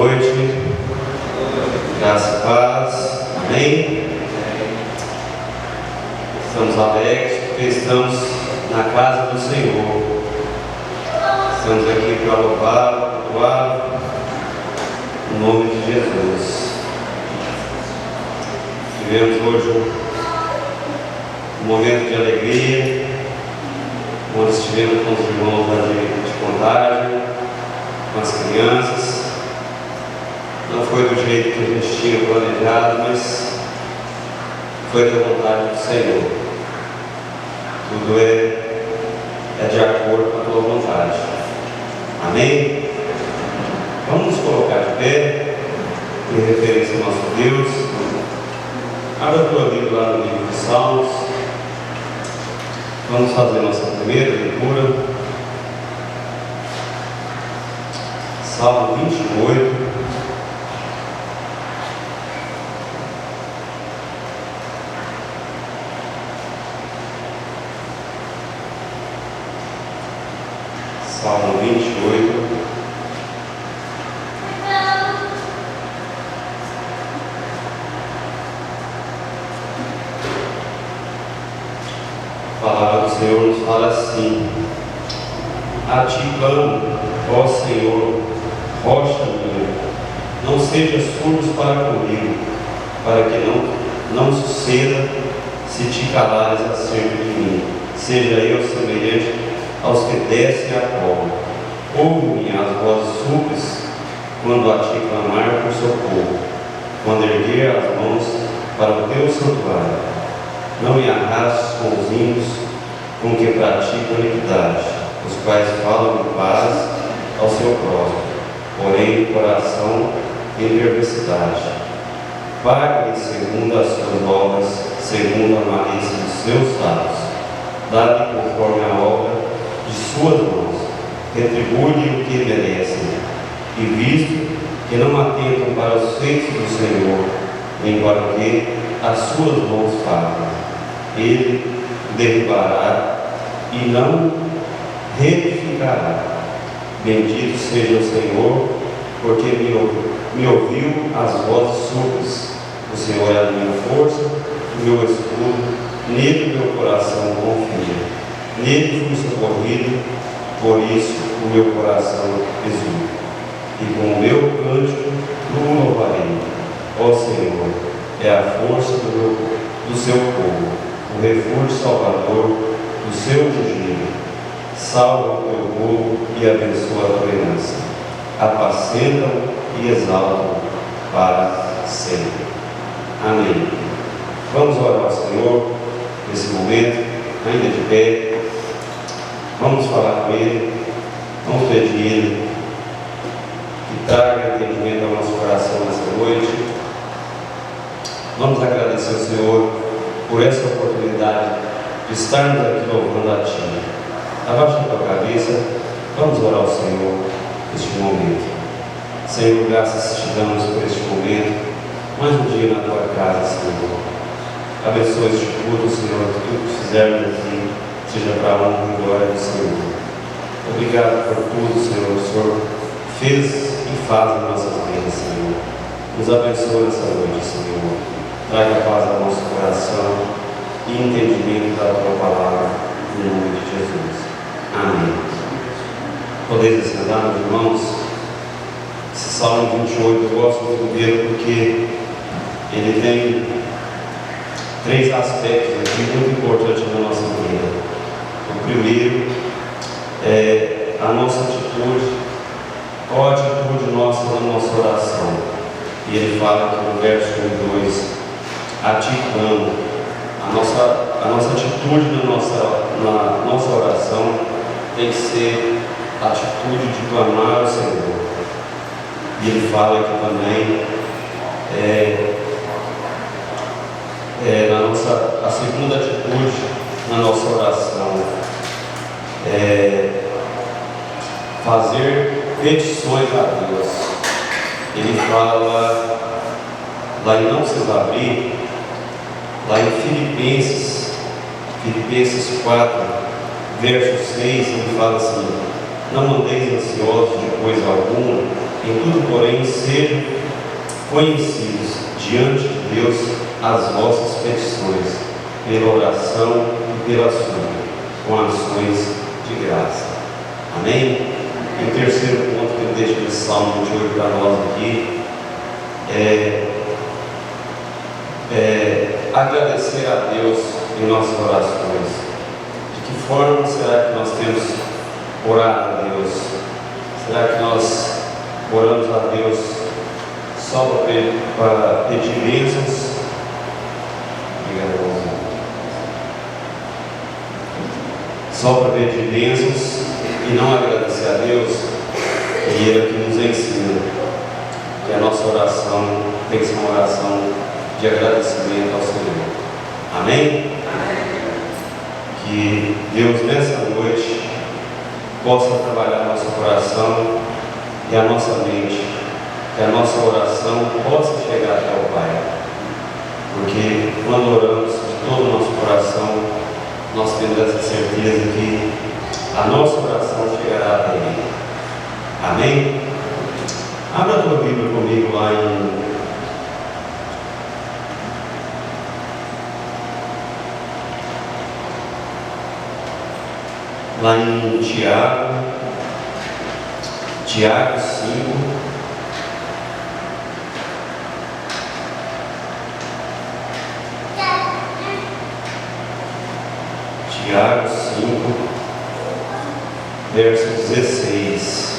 noite, graça e paz, amém? Estamos alegres porque estamos na casa do Senhor. Estamos aqui para louvar, cultuar o nome de Jesus. Tivemos hoje um momento de alegria, onde estivemos com os irmãos de Contagem, com as crianças. Não foi do jeito que a gente tinha planejado, mas foi da vontade do Senhor. Tudo é de acordo com a tua vontade. Amém? Vamos nos colocar de pé em referência ao nosso Deus. Abra a tua Bíblia lá no livro de Salmos. Vamos fazer nossa primeira leitura. Salmo 28. Salmo 28. A palavra do Senhor nos fala assim: a ti clamo, ó Senhor, rocha minha, não sejas surdo para comigo, para que não suceda se te calares acerca de mim. Seja eu semelhante aos que descem a cova. Ouve-me as vozes súplices quando a ti clamar por socorro, quando erguer as mãos para o teu santuário. Não me arrastes com os ímpios, com que praticam iniquidade, os quais falam em paz ao seu próximo, porém o coração em perversidade. Pague-lhe segundo as suas obras, segundo a malícia dos seus sábios. Dá-lhe conforme a obra de suas mãos, retribui-lhe o que merecem. E visto que não atentam para os feitos do Senhor, embora que as suas mãos fazem, ele derribará e não reedificará. Bendito seja o Senhor, porque me ouviu as vozes súplices. O Senhor é a minha força, o meu escudo, nele meu coração confia. Nele fui socorrido, por isso o meu coração exulta. E com o meu cântico o louvarei. Ó Senhor, é a força do seu povo, o refúgio salvador do seu ungido. Salva o teu povo e abençoa a tua herança. Apacenta-o e exalta-o para sempre. Amém. Vamos orar ao Senhor nesse momento, ainda de pé. Vamos falar com Ele, vamos pedir Ele que traga entendimento ao nosso coração nessa noite. Vamos agradecer ao Senhor por essa oportunidade de estarmos aqui louvando a Ti. Abaixa a tua cabeça, vamos orar ao Senhor neste momento. Senhor, graças te damos por este momento, mais um dia na tua casa, Senhor. Abençoa este culto, Senhor, que tudo que fizermos aqui seja para a honra e glória do Senhor. Obrigado por tudo, Senhor. O Senhor fez e faz em nossas vidas, Senhor. Nos abençoe nessa noite, Senhor. Traga paz ao nosso coração e entendimento da tua palavra, em nome de Jesus. Amém. Podeis assentar, meus irmãos. Esse Salmo 28 eu gosto muito dele porque ele tem três aspectos aqui muito importantes na nossa vida. O primeiro é a nossa atitude, qual a atitude nossa na nossa oração. E ele fala aqui no verso 1 e 2: a ti clamo. A nossa atitude na nossa oração tem que ser a atitude de clamar ao Senhor. E ele fala aqui também a segunda atitude na nossa oração é fazer petições a Deus. Ele fala lá em Não Se Abrir, lá em Filipenses 4, verso 6, ele fala assim: não andeis ansiosos de coisa alguma, em tudo porém, sejam conhecidos diante de Deus as vossas petições, pela oração e pela súplica, com ações de graça. Amém? E o terceiro ponto que eu deixo nesse Salmo 28 para nós aqui é agradecer a Deus em nossas orações. De que forma será que nós temos orado a Deus? Será que nós oramos a Deus só para pedir bênçãos? Obrigado, irmãozinho. Só para pedir bênçãos e não agradecer a Deus? E Ele aqui nos ensina que a nossa oração tem que ser uma oração de agradecimento ao Senhor. Amém? Que Deus nessa noite possa trabalhar nosso coração e a nossa mente, que a nossa oração possa chegar até o Pai, porque quando oramos de todo o nosso coração, nós temos essa certeza que a nossa oração chegará até Ele. Amém? Abra a tua Bíblia comigo lá em Tiago 5. Tiago 5, verso 16.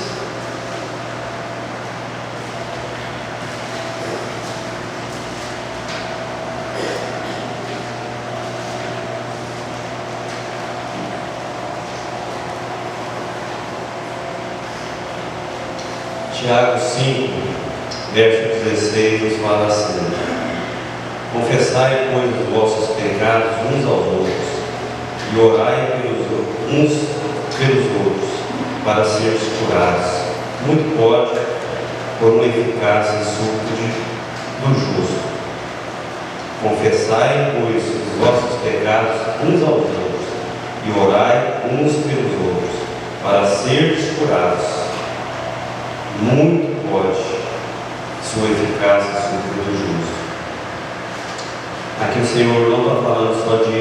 Tiago 5, verso 16, nos fala assim: confessai, pois, os vossos pecados uns aos outros, e orai uns pelos outros, para seres curados. Muito pode, por uma eficácia e súplica do justo. Confessai, pois, os vossos pecados uns aos outros, e orai uns pelos outros, para seres curados. Muito pode sua eficácia e súplica do justo. Aqui o Senhor não está falando só de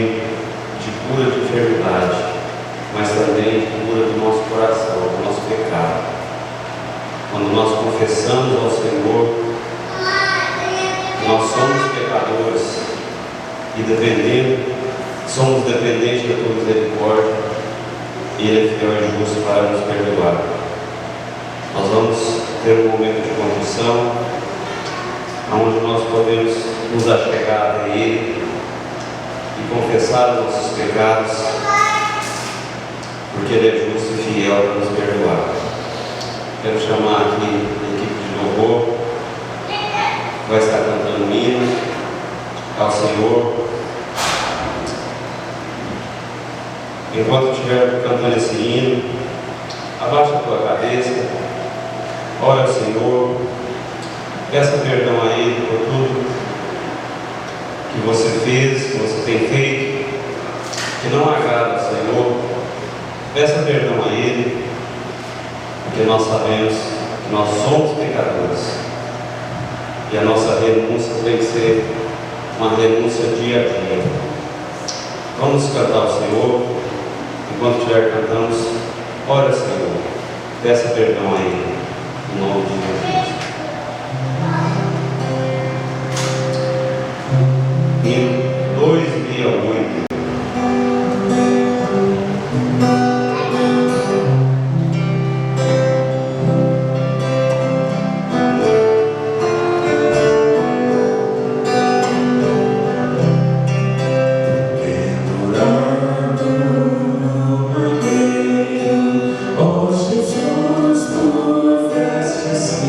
cura de enfermidade, mas também de cura do nosso coração, do nosso pecado. Quando nós confessamos ao Senhor que nós somos pecadores e somos dependentes da tua misericórdia, Ele é fiel e justo para nos perdoar. Nós vamos ter um momento de contrição, onde nós podemos nos achegar a Ele e confessar os nossos pecados, porque Ele é justo e fiel para nos perdoar. Quero chamar aqui a equipe de louvor, que vai estar cantando um hino ao Senhor. Enquanto estiver cantando esse hino, abaixa a tua cabeça, ora ao Senhor, peça perdão a Ele por tudo que você fez, que você tem feito, que não agrada ao Senhor. Peça perdão a Ele, porque nós sabemos que nós somos pecadores e a nossa renúncia tem que ser uma renúncia dia a dia. Vamos cantar ao Senhor. Enquanto estiver cantando, ora ao Senhor, peça perdão a Ele, em nome de Jesus. Hino 268. Jesus, tu vestes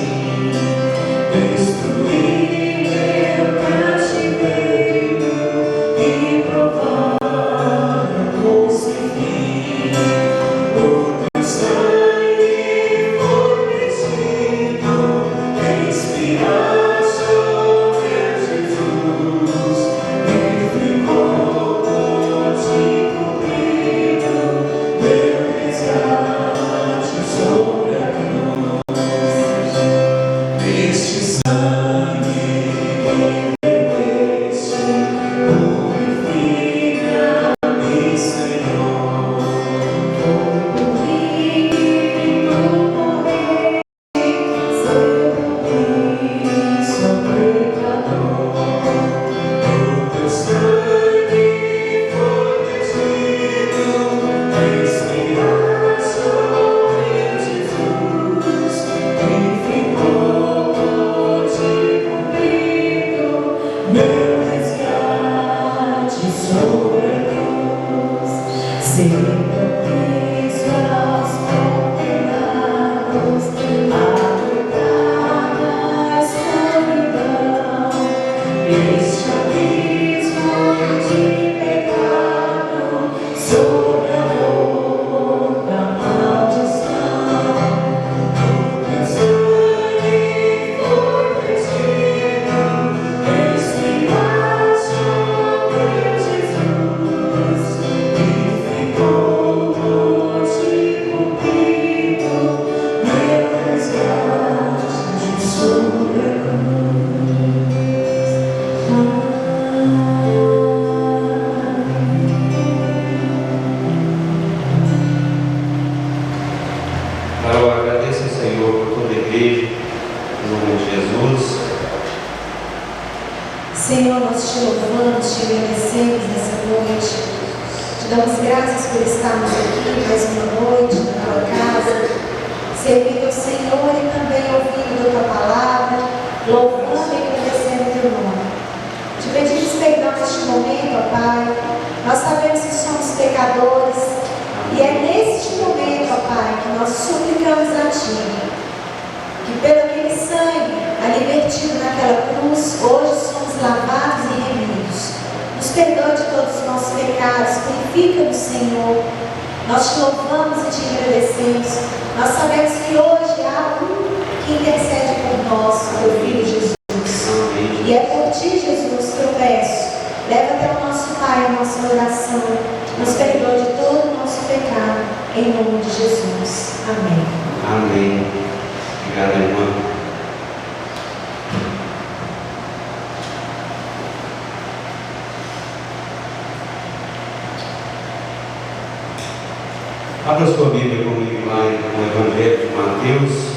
Senhor, nós te louvamos, te agradecemos nessa noite. Te damos graças por estarmos aqui mais uma noite na tua casa, servindo ao Senhor e também ouvindo a tua palavra, louvando e agradecendo o teu nome. Te pedimos perdão neste momento, ó Pai. Nós sabemos que somos pecadores e é neste momento, ó Pai, que nós suplicamos a Ti, que pelo aquele sangue ali vertido naquela cruz, hoje somos lavados e remidos. Nos perdoe de todos os nossos pecados, purifica-nos, Senhor. Nós te louvamos e te agradecemos. Nós sabemos que hoje há um que intercede por nós, o teu Filho Jesus. E é por Ti, Jesus, que eu peço. Leva até o nosso Pai a nossa oração. Nos perdoe de todo o nosso pecado. Em nome de Jesus. Amém. Amém. Obrigado, irmã. Abra sua Bíblia comigo lá no Evangelho de Mateus.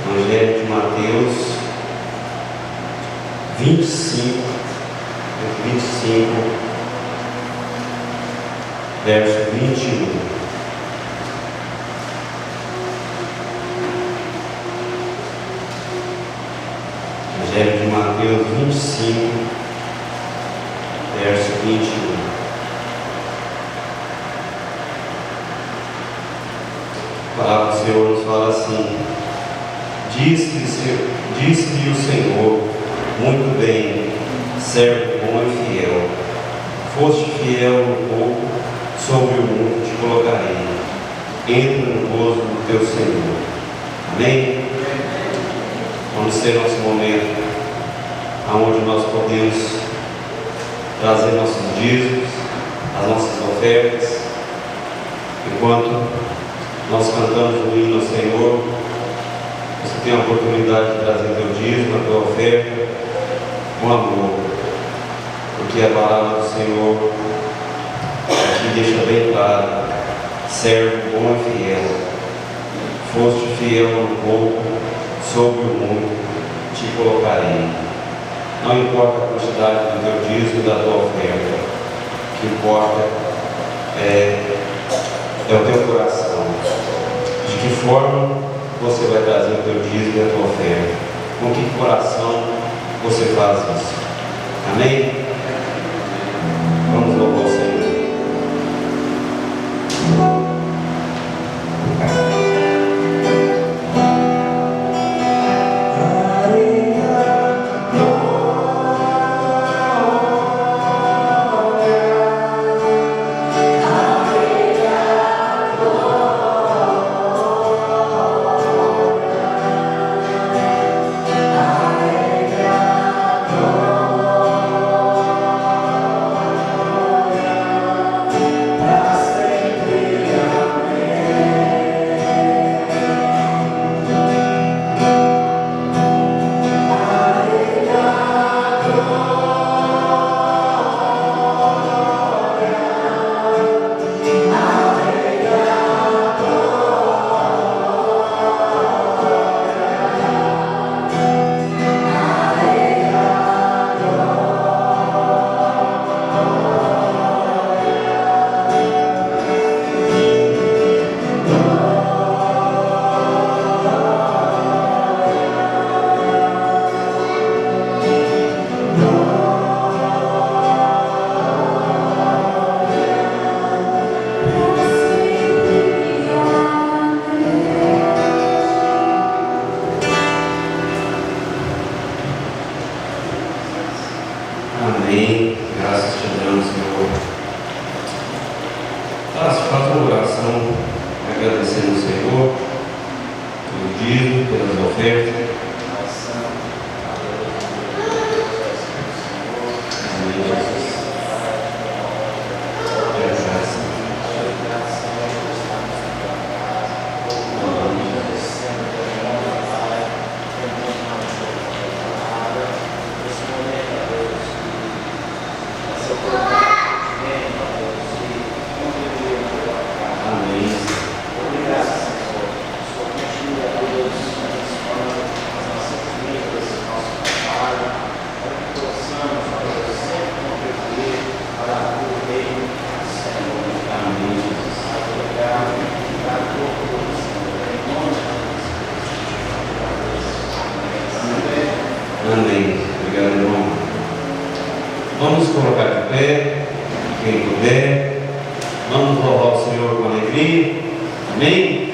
Evangelho de Mateus 25, verso 21. Evangelho de Mateus 25, verso 21. A palavra do Senhor nos fala assim: Disse-lhe o Senhor: muito bem, servo bom e fiel. Foste fiel no pouco, sobre o muito te colocarei. Entra no gozo do teu Senhor. Amém? Vamos ter nosso momento onde nós podemos trazer nossos dízimos, as nossas ofertas. Enquanto nós cantamos o hino ao Senhor, você tem a oportunidade de trazer teu dízimo, a tua oferta, com amor, porque a palavra do Senhor aqui deixa bem claro: servo bom e fiel, foste fiel no pouco, sobre o muito te colocarei. Não importa a quantidade do teu dízimo e da tua oferta, o que importa é o teu coração. De que forma você vai trazer o teu dízimo e a tua oferta? Com que coração você faz isso? Amém? Vamos louvar o Senhor. Aleluia. oferta. Amém, Jesus. Graças. Amém. Obrigado, irmão. Vamos colocar de pé, quem puder. Vamos louvar o Senhor com alegria. Amém?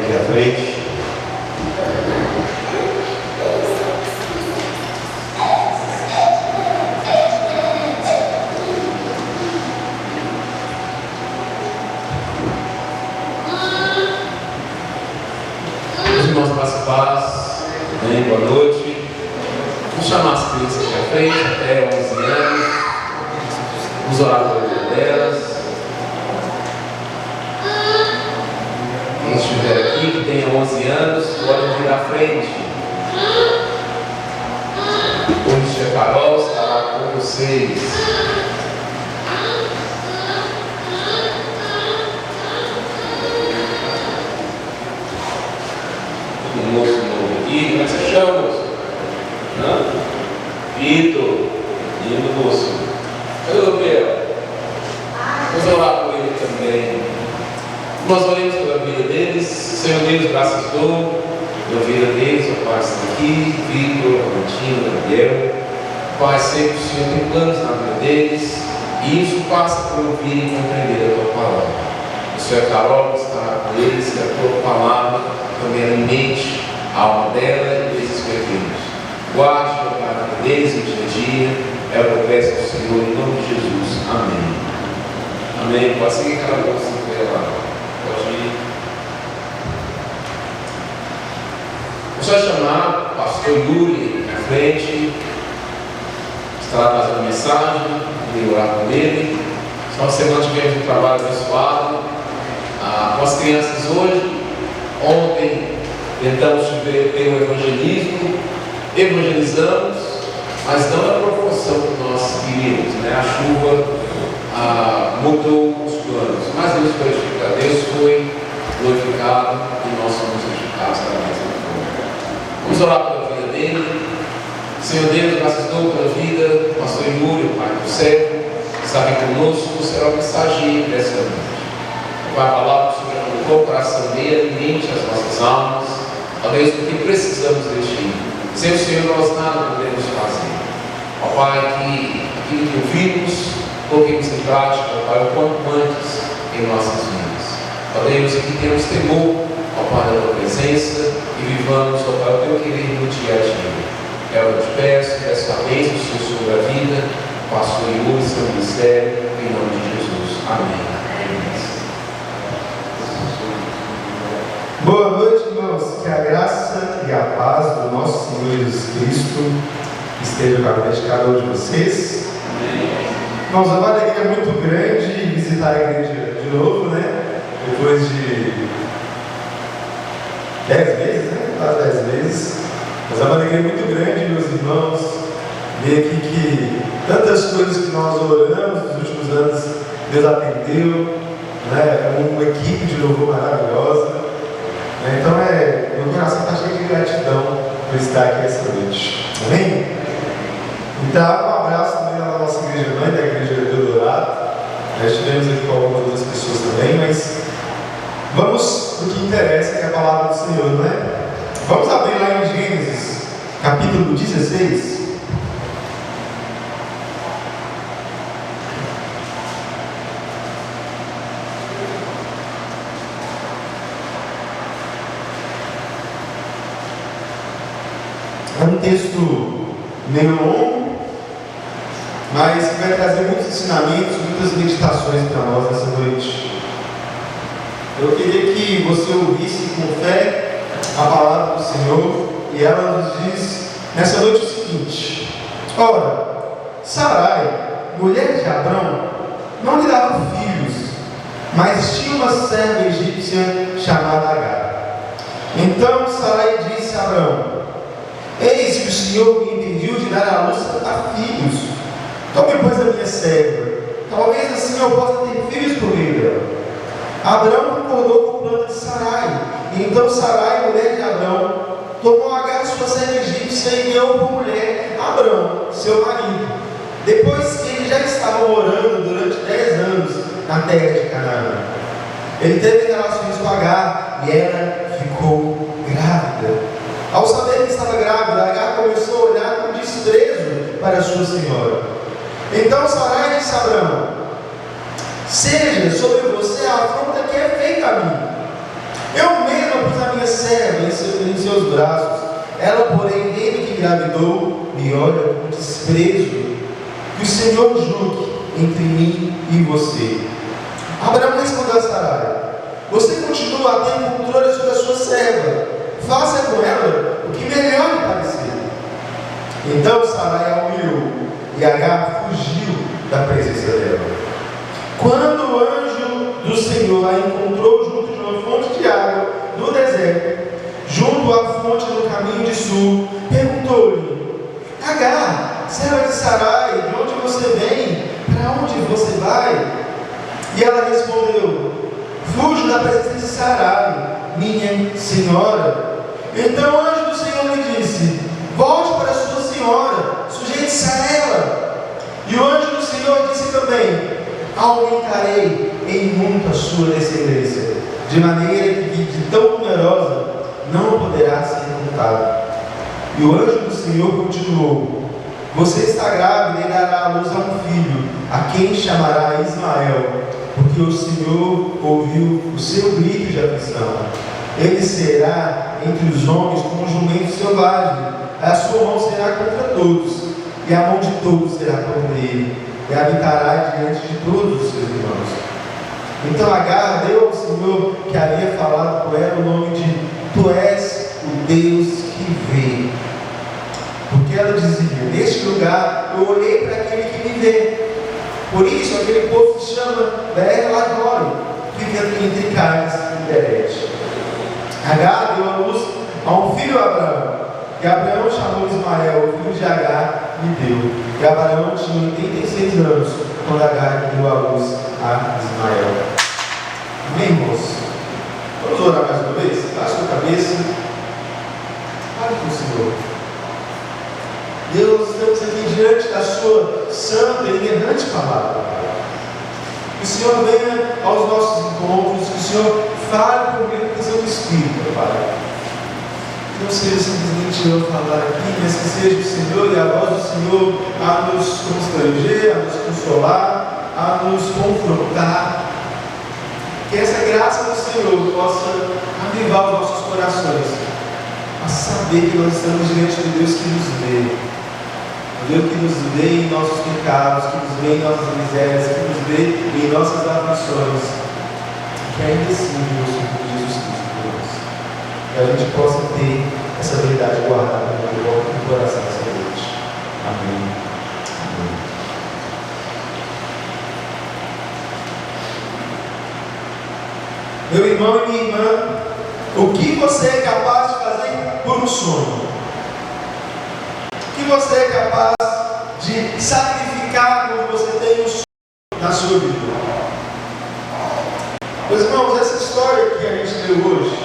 aqui à frente. Irmãos, paz. Bem, boa noite. Vamos chamar as crianças aqui à frente, até 11 anos. Vamos orar pela vida delas. Quem estiver aqui, que tenha 11 anos, pode vir à frente. Hoje, tia Carol estará com vocês. Um moço novo aqui, como é que você chama, moço? Vitor, lindo moço. Cadê o Gabriel? Vamos orar por ele também. Nós oremos pela vida deles. Senhor Deus, graças dou pela vida deles, ó Pai, estão aqui, Vitor, Valentina, Gabriel. Pai, sei que o Senhor tem planos na vida deles, e isso passa por ouvir e compreender a Tua palavra. O Senhor Carol estará com eles, que a Tua palavra também alimente a alma dela e desses pequenos. Guarde a vida deles no dia a dia. É o que eu peço ao Senhor em nome de Jesus. Amém. Amém. Pode seguir aquela moça que lá. Pode ir. Vou só chamar o pastor Yuri à frente. Estará trazendo mensagem. Vou orar com ele. Só uma semana tivemos um trabalho abençoado com as crianças hoje. Ontem tentamos ter um evangelismo, evangelizamos, mas não na proporção que nós queríamos, né? A chuva mudou os planos, mas Deus foi edificado, Deus foi glorificado e nós somos edificados da mesma forma. Vamos orar pela vida dele. Senhor Deus, graças dou pela vida do pastor Yuri, o Pai do céu, que está aqui conosco, será o mensageiro dessa noite. Pai, a palavra que o Senhor colocou o coração dele, alimente as nossas almas. Ó Deus, porque precisamos de Ti. Sem o Senhor nós nada podemos fazer. Ó Pai, que aquilo que ouvimos, coloquemos em prática, ó Pai, o quanto antes em nossas vidas. Ó Deus, que temos temor, ó Pai, da Tua presença e vivamos, ó Pai, o Teu querer no dia a dia. É o que eu te peço a bênção do Senhor sobre a vida, pastor Yuri, seu ministério, em nome de Jesus. Amém. Boa noite, irmãos. Que a graça e a paz do nosso Senhor Jesus Cristo esteja com a vida de cada um de vocês. Irmãos, é uma alegria muito grande visitar a igreja de novo, né? Depois de 10 meses, né? Quase 10 meses. Mas é uma alegria muito grande, meus irmãos, ver aqui que tantas coisas que nós oramos nos últimos anos, Deus atendeu, né? É uma equipe de louvor maravilhosa. Então meu coração está cheio de gratidão por estar aqui essa noite. Amém? Então, um abraço também na nossa igreja mãe, da igreja do Eldorado. Nós estivemos aqui com algumas outras pessoas também, mas vamos para o que interessa, que é a palavra do Senhor, não é? Vamos abrir lá em Gênesis, capítulo 16. É um texto meio longo, mas que vai trazer muitos ensinamentos, muitas meditações para nós nessa noite. Eu queria que você ouvisse com fé a palavra do Senhor, e ela nos diz nessa noite o seguinte: ora, Sarai, mulher de Abrão, não lhe dava filhos, mas tinha uma serva egípcia chamada Agar. Então Sarai disse a Abrão: eis que o Senhor me impediu de dar à luz a filhos. Tome, pois, a minha serva, talvez assim eu possa ter filhos por meio dela. Abrão concordou com o plano de Sarai. E então Sarai, mulher de Abrão, tomou Agar, sua serva egípcia, e deu por mulher Abrão, seu marido. Depois que eles já estavam morando durante 10 anos na terra de Canaã, ele teve relações com Agar e ela ficou grávida. Ao saber que estava grávida, Agar começou a olhar com desprezo para sua senhora. Então Sarai disse a Abrão: seja sobre você a afronta que é feita a mim. Eu mesma pus a seus braços. Ela, porém, ele que engravidou, me olha com desprezo. Que o Senhor julgue entre mim e você. Abraão respondeu a Sarai: você continua a ter controle sobre a sua serva. Faça com ela o que melhor lhe parecer. Então Sarai a humilhou, e Agar fugiu da presença dela. Quando o anjo do Senhor a encontrou junto de uma fonte de água no deserto, junto à fonte no caminho de sul, perguntou-lhe: Agar, serva de Sarai, de onde você vem? Para onde você vai? E ela respondeu: fujo da presença de Sarai, minha senhora. Então o anjo do Senhor lhe disse: volte para sua senhora, sujeite-se a ela. E o anjo do Senhor disse também: aumentarei em muito a sua descendência, de maneira que de tão numerosa não poderá ser contada. E o anjo do Senhor continuou: você está grávida e dará à luz a um filho, a quem chamará Ismael, porque o Senhor ouviu o seu grito de aflição. Ele será entre os homens como um jumento selvagem, a sua mão será contra todos, e a mão de todos será contra ele, e habitará diante de todos os seus irmãos. Então Agar deu ao Senhor que havia falado com ela o nome de: tu és o Deus que vê. Porque ela dizia: neste lugar eu olhei para aquele que me vê. Por isso aquele povo se chama Beer Lagório, que fica entre Cádiz e Berete. Agar deu a luz a um filho a Abraão, e Abraão chamou Ismael, o filho de Agar, e deu. E Abraão tinha 86 anos quando Agar deu a luz a Ismael. Amém, irmãos? Vamos orar mais uma vez? Baixe a cabeça. Fale com o Senhor. Deus, estamos aqui diante da sua santa e inerrante palavra. Que o Senhor venha aos nossos encontros, que o Senhor fale comigo com o seu Espírito, Pai. Que não seja simplesmente eu falar aqui, mas que seja o Senhor e a voz do Senhor a nos constranger, a nos consolar, a nos confrontar. Que essa graça do Senhor possa avivar os nossos corações, a saber que nós estamos diante de Deus que nos vê. Deus que nos vê em nossos pecados, que nos vê em nossas misérias, que nos vê em nossas aflições, que ainda assim Deus por Jesus Cristo por nós. Que a gente possa ter essa verdade guardada no coração dessa noite. Amém. Amém. Meu irmão e minha irmã, o que você é capaz de fazer por um sonho? O que você é capaz de sacrificar quando você tem um sonho na sua vida? Meus irmãos, essa história que a gente leu hoje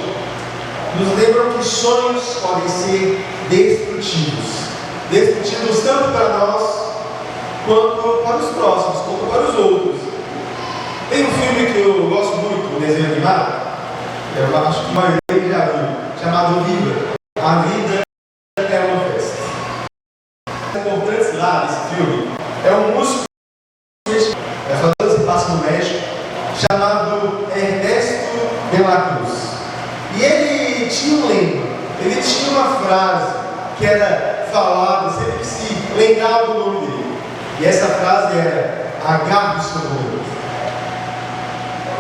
nos lembra que sonhos podem ser destrutivos. Destrutivos tanto para nós quanto para os próximos, quanto para os outros. Tem um filme que eu gosto muito, um desenho animado, eu acho que a maioria já viu, chamado Viva. A vida é uma festa. Importantes lá nesse filme é um músico que passa no México, chamado Ernesto de la Cruz. E ele tinha um lema, ele tinha uma frase que era falada, sempre que se lembrava do nome dele. E essa frase era: agarre o seu momento.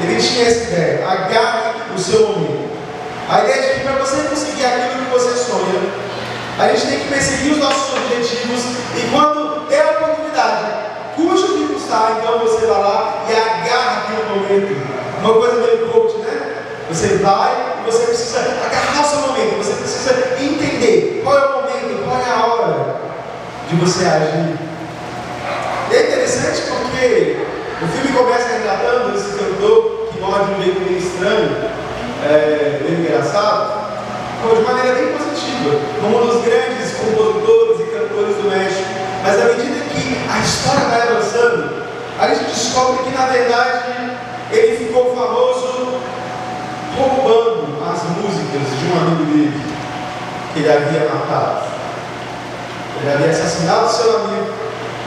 Ele tinha essa ideia: agarre o seu momento. A ideia de que para você conseguir aquilo que você sonha, a gente tem que perseguir os nossos objetivos, e quando der a oportunidade, custe o que custar, então você vai lá e agarra aquele momento. Uma coisa meio coach, né? Você vai e você precisa agarrar o seu momento, você precisa entender qual é o momento, qual é a hora de você agir. E é interessante porque o filme começa retratando esse cantor que morre de um jeito meio estranho, meio engraçado, de maneira bem positiva, como um dos grandes compositores e cantores do México. Mas à medida que a história vai avançando, a gente descobre que na verdade ele ficou famoso roubando as músicas de um amigo dele que ele havia matado. Ele havia assassinado seu amigo,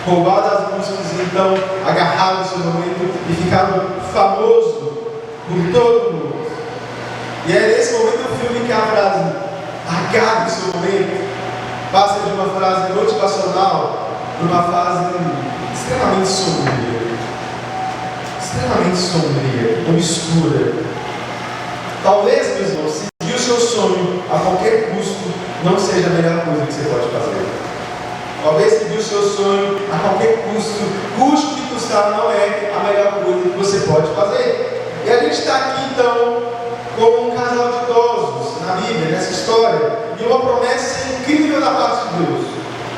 roubado as músicas e então agarrado o seu momento e ficado famoso por todo mundo. E é nesse momento do filme que a frase agarre o seu momento, passa de uma frase motivacional para uma fase extremamente sombria, obscura. Talvez, meus irmãos, seguir o seu sonho a qualquer custo não seja a melhor coisa que você pode fazer. Talvez seguir o seu sonho a qualquer custo, custo que custar, não é a melhor coisa que você pode fazer. E a gente está aqui então como um casal de idosos na Bíblia, nessa história, e uma promessa incrível da parte de Deus.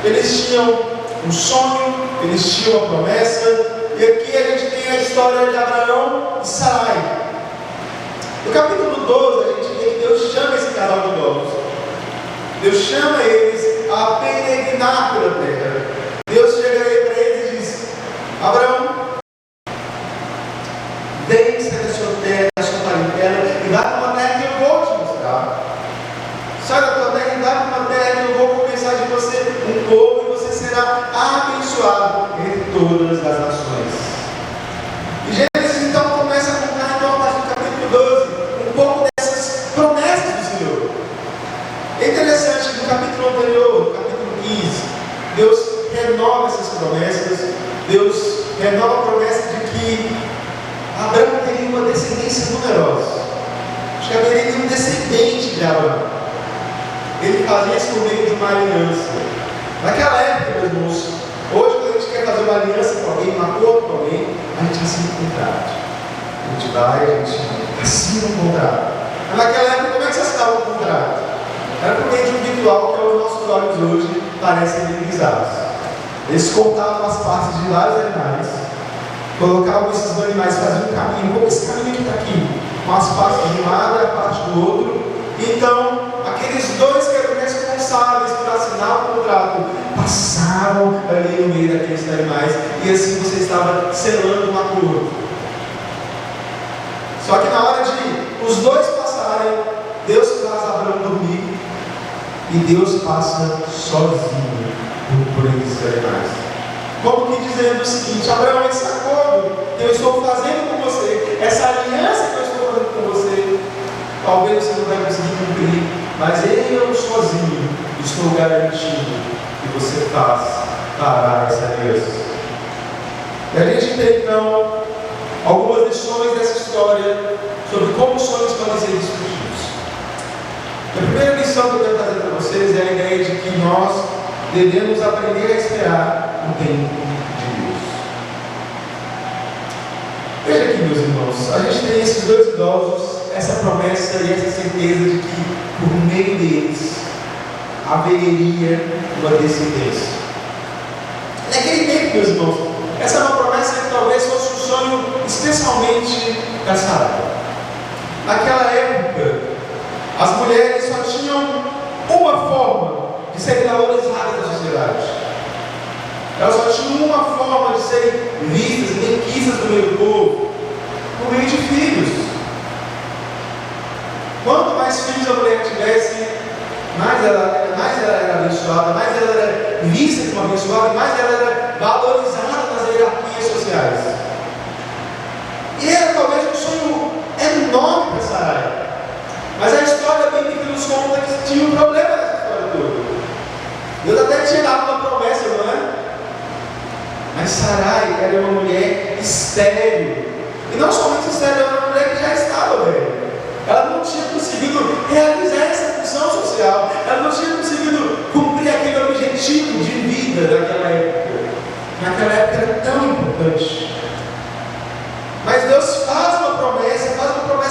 Eles tinham um sonho, eles tinham uma promessa, e aqui a gente tem a história de Abraão e Sarai. No capítulo 12 a gente vê que Deus chama esse casal de idosos. Deus chama eles a peregrinar pela terra. Deus chega aí para eles e diz: Abraão, vem, sai da sua terra, da sua parentela, e vai para uma terra que eu vou te mostrar. Sai da tua terra e vai para uma terra que eu vou começar de você um povo, e você será abençoado entre todas as nações. E Gênesis então começa a contar, então, a partir do capítulo 12, um pouco dessas promessas do Senhor. É interessante que no capítulo anterior, no capítulo 15, Deus renova essas promessas. Deus renova a promessa de que Abraão teria uma descendência numerosa. Acho que haveria um descendente de Abraão. Ele fazia isso por meio de uma aliança. Naquela época, meus irmãos, hoje quando a gente quer fazer uma aliança com alguém, um acordo com alguém, a gente assina um contrato. A gente vai, a gente assina um contrato. Mas naquela época, como é que você assinava um contrato? Era por meio de um ritual que os nossos olhos hoje parecem minimizados. Eles contavam as partes de vários animais, colocavam esses animais, faziam um caminho, como esse caminho que está aqui, com as partes de um lado e a parte do outro. Então, aqueles dois que eram responsáveis por assinar o contrato passavam ali no meio daqueles animais, e assim você estava selando um acordo. Só que na hora de os dois passarem, Deus faz Abraão dormir, e Deus passa sozinho por esses animais. Como que dizendo o seguinte: Abraão, esse acordo que eu estou fazendo com você, essa aliança que eu estou fazendo com você, talvez você não vai conseguir cumprir, mas eu sozinho estou garantindo que você faz parar essa aliança. E a gente tem então algumas lições dessa história sobre como os sonhos podem ser destruídos. A primeira lição que eu quero trazer para vocês é a ideia de que nós devemos aprender a esperar o tempo de Deus. Veja aqui, meus irmãos, a gente tem esses dois idosos, essa promessa e essa certeza de que por meio deles haveria uma descendência. Naquele tempo, meus irmãos, essa é uma promessa que talvez fosse um sonho especialmente da Sarai. Naquela época, as mulheres só tinham uma forma de serem valorizadas na sociedade. Elas só tinham uma forma de serem vistas e benquistas do meio do povo, por meio de filhos. Quanto mais filhos a mulher tivesse, mais ela era abençoada, mais ela era vista como abençoada, mais ela era valorizada nas hierarquias sociais. E era talvez um sonho enorme para Sarai. Mas a história bíblica nos conta que tinha um problema nessa história toda. Deus até tinha dado uma promessa, não é? Mas Sarai era uma mulher estéril. E não somente estéril, era uma mulher que já estava velha. Ela não tinha conseguido realizar essa função social. Ela não tinha conseguido cumprir aquele objetivo de vida naquela época. Naquela época era tão importante. Mas Deus faz uma promessa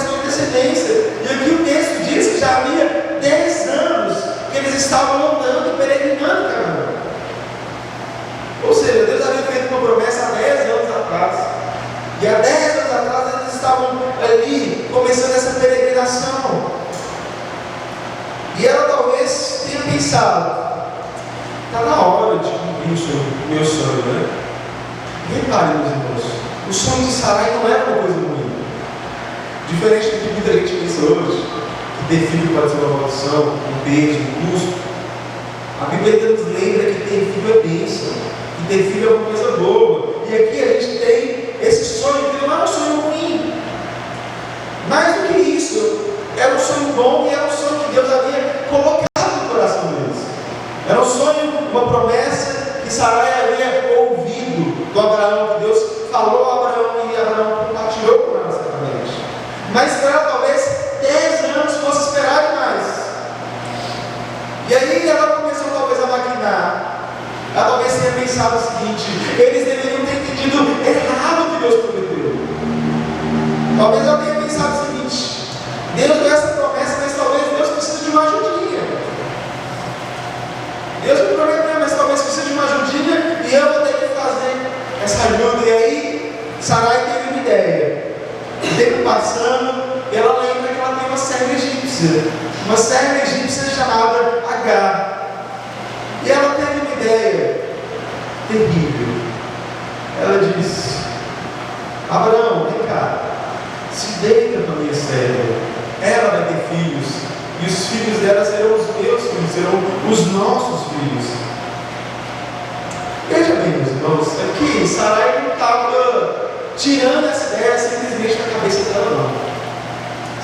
de descendência. E aqui o texto diz que já havia 10 anos que eles estavam andando, peregrinando Canaã. Ou seja, Deus havia feito uma promessa há 10 anos atrás. E há 10 anos atrás eles estavam ali, começando essa peregrinação. E ela talvez tenha pensado: está na hora de cumprir o meu sonho, né? Reparem, meus irmãos, o sonho de Sarai não era uma coisa ruim. Diferente do que muita gente pensa hoje, que ter filho pode ser uma maldição, um peso, um custo. A Bíblia nos lembra que ter filho é bênção, que ter filho é uma coisa boa. E aqui a gente tem esse sonho que não é um sonho ruim. Mais do que isso, era um sonho bom e era um sonho que Deus havia colocado seguinte: eles deveriam ter entendido errado o que Deus prometeu. Talvez eu tenha pensado o seguinte: Deus deu essa promessa, mas talvez Deus precise de uma ajudinha. Deus me prometeu, mas talvez precise de uma ajudinha e eu vou ter que fazer essa ajuda. E aí, Sarai teve uma ideia. O tempo passando, ela lembra que ela tem uma serva egípcia chamada Agar. E ela teve uma ideia terrível. Ela disse: Abraão, vem cá, se deita com a minha serva, ela vai ter filhos, e os filhos dela serão os meus filhos, serão os nossos filhos. Veja bem, meus irmãos, aqui Sarai não estava tirando essa ideia simplesmente da cabeça dela, não.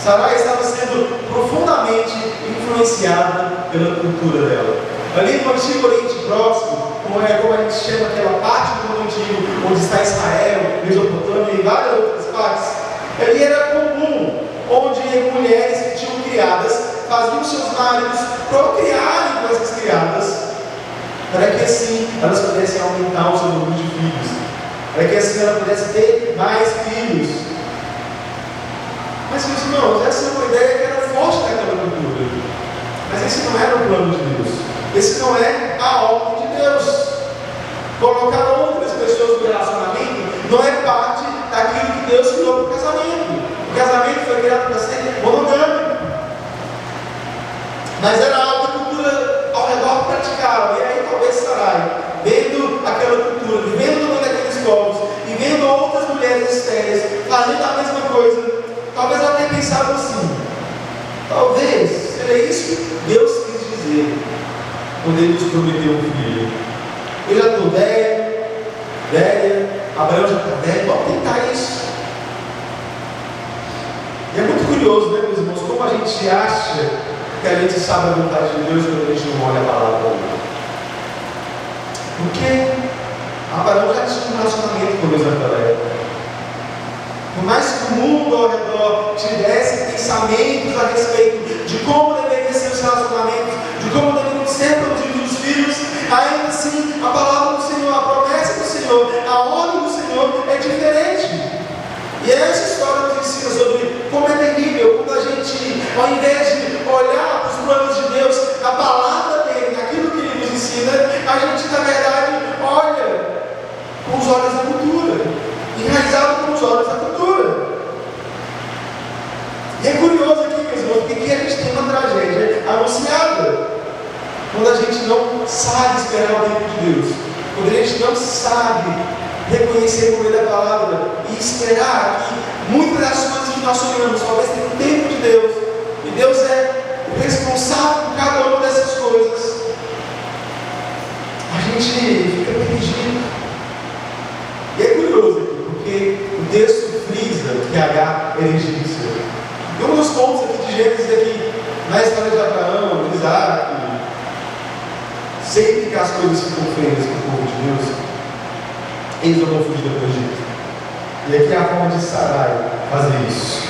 Sarai estava sendo profundamente influenciada pela cultura dela. Ali no Antigo Oriente Próximo, como a gente chama aquela parte do mundo antigo, onde está Israel, Mesopotâmia e várias outras partes, ali era comum, onde mulheres que tinham criadas faziam seus maridos procriarem com essas criadas, para que assim elas pudessem aumentar o seu número de filhos, para que assim ela pudesse ter mais filhos. Mas, meus irmãos, essa é uma ideia que era forte naquela cultura. Mas esse não era o plano de Deus. Esse não é a ordem de Deus. Colocar outras pessoas no relacionamento não é parte daquilo que Deus criou para o casamento. O casamento foi criado para ser monogâmico. Mas era algo que a cultura ao redor praticava. E aí talvez Sarai, vendo aquela cultura, vivendo no meio daqueles povos, e vendo outras mulheres estéreis fazendo a mesma coisa, talvez ela tenha pensado assim: talvez seja isso que Deus quis dizer quando Ele nos prometeu um filho. Eu já estou velha, Abraão já está velho, vamos tentar isso. E é muito curioso, né, meus irmãos, como a gente acha que a gente sabe a vontade de Deus quando a gente não olha a palavra do Deus. Porque Abraão já tinha um relacionamento com Deus naquela época. Por mais que o mundo ao redor tivesse pensamentos a respeito de como deveriam ser os relacionamentos, de como deveriam ser produzidos os filhos, ainda assim a palavra do Senhor, a promessa do Senhor, a ordem do Senhor é diferente. E essa história nos ensina sobre como é terrível quando a gente, ao invés de olhar para os planos de Deus, na palavra dele, naquilo que ele nos ensina, a gente na verdade olha com os olhos da cultura, enraizado com os olhos da cultura. E é curioso aqui, meus irmãos, porque aqui a gente tem uma tragédia anunciada. Quando a gente não sabe esperar o tempo de Deus, quando a gente não sabe reconhecer o meio da palavra e esperar que muitas das coisas que nós sonhamos talvez tenham um tempo de Deus, e Deus é o responsável por cada uma dessas coisas, a gente fica perdido. E é curioso aqui, porque o texto frisa que Agar era egípcia. Tem alguns pontos aqui de Gênesis aqui, na história de Abraão, de Isaac, sempre que as coisas ficam feias para o povo de Deus, eles não vão fugir do Egito. E aqui é a forma de Sarai fazer isso.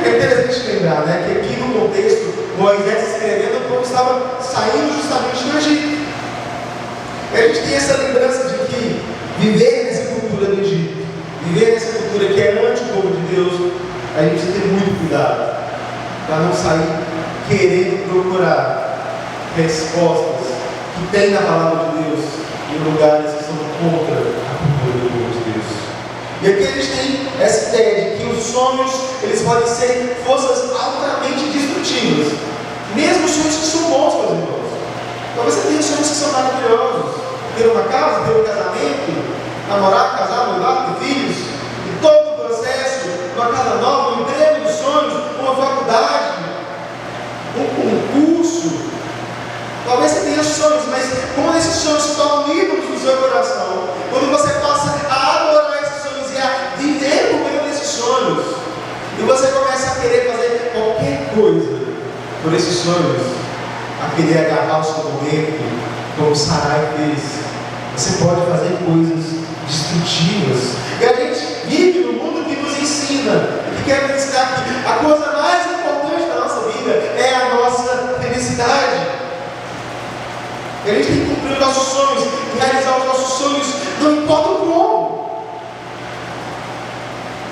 É interessante lembrar, né, que aqui no contexto, Moisés escrevendo, o povo estava saindo justamente do Egito. E a gente tem essa lembrança de que viver nessa cultura do Egito, viver nessa cultura que é anti o povo de Deus, a gente precisa ter muito cuidado para não sair querendo procurar respostas que tem na palavra de Deus em lugares que são contra a cultura do povo de Deus. E aqui eles têm essa ideia de que os sonhos eles podem ser forças altamente destrutivas, mesmo sonhos que são bons, meus irmãos. Talvez você tenha sonhos que são maravilhosos, ter uma casa, ter um casamento, namorar, casar, noivar, ter filhos, e todo o processo, uma casa nova, um emprego dos sonhos, uma faculdade, um concurso. Talvez você tenha sonhos, mas quando esses sonhos se tornam ídolos no seu coração, quando você passa a adorar esses sonhos e a viver por meio desses sonhos, e você começa a querer fazer qualquer coisa por esses sonhos, a querer agarrar o seu momento, como Sarai fez, você pode fazer coisas destrutivas. E a gente vive no mundo que nos ensina, que quer nos ensinar que a coisa mais importante da nossa vida é a nossa felicidade. E a gente tem que cumprir os nossos sonhos, realizar os nossos sonhos, não importa o como.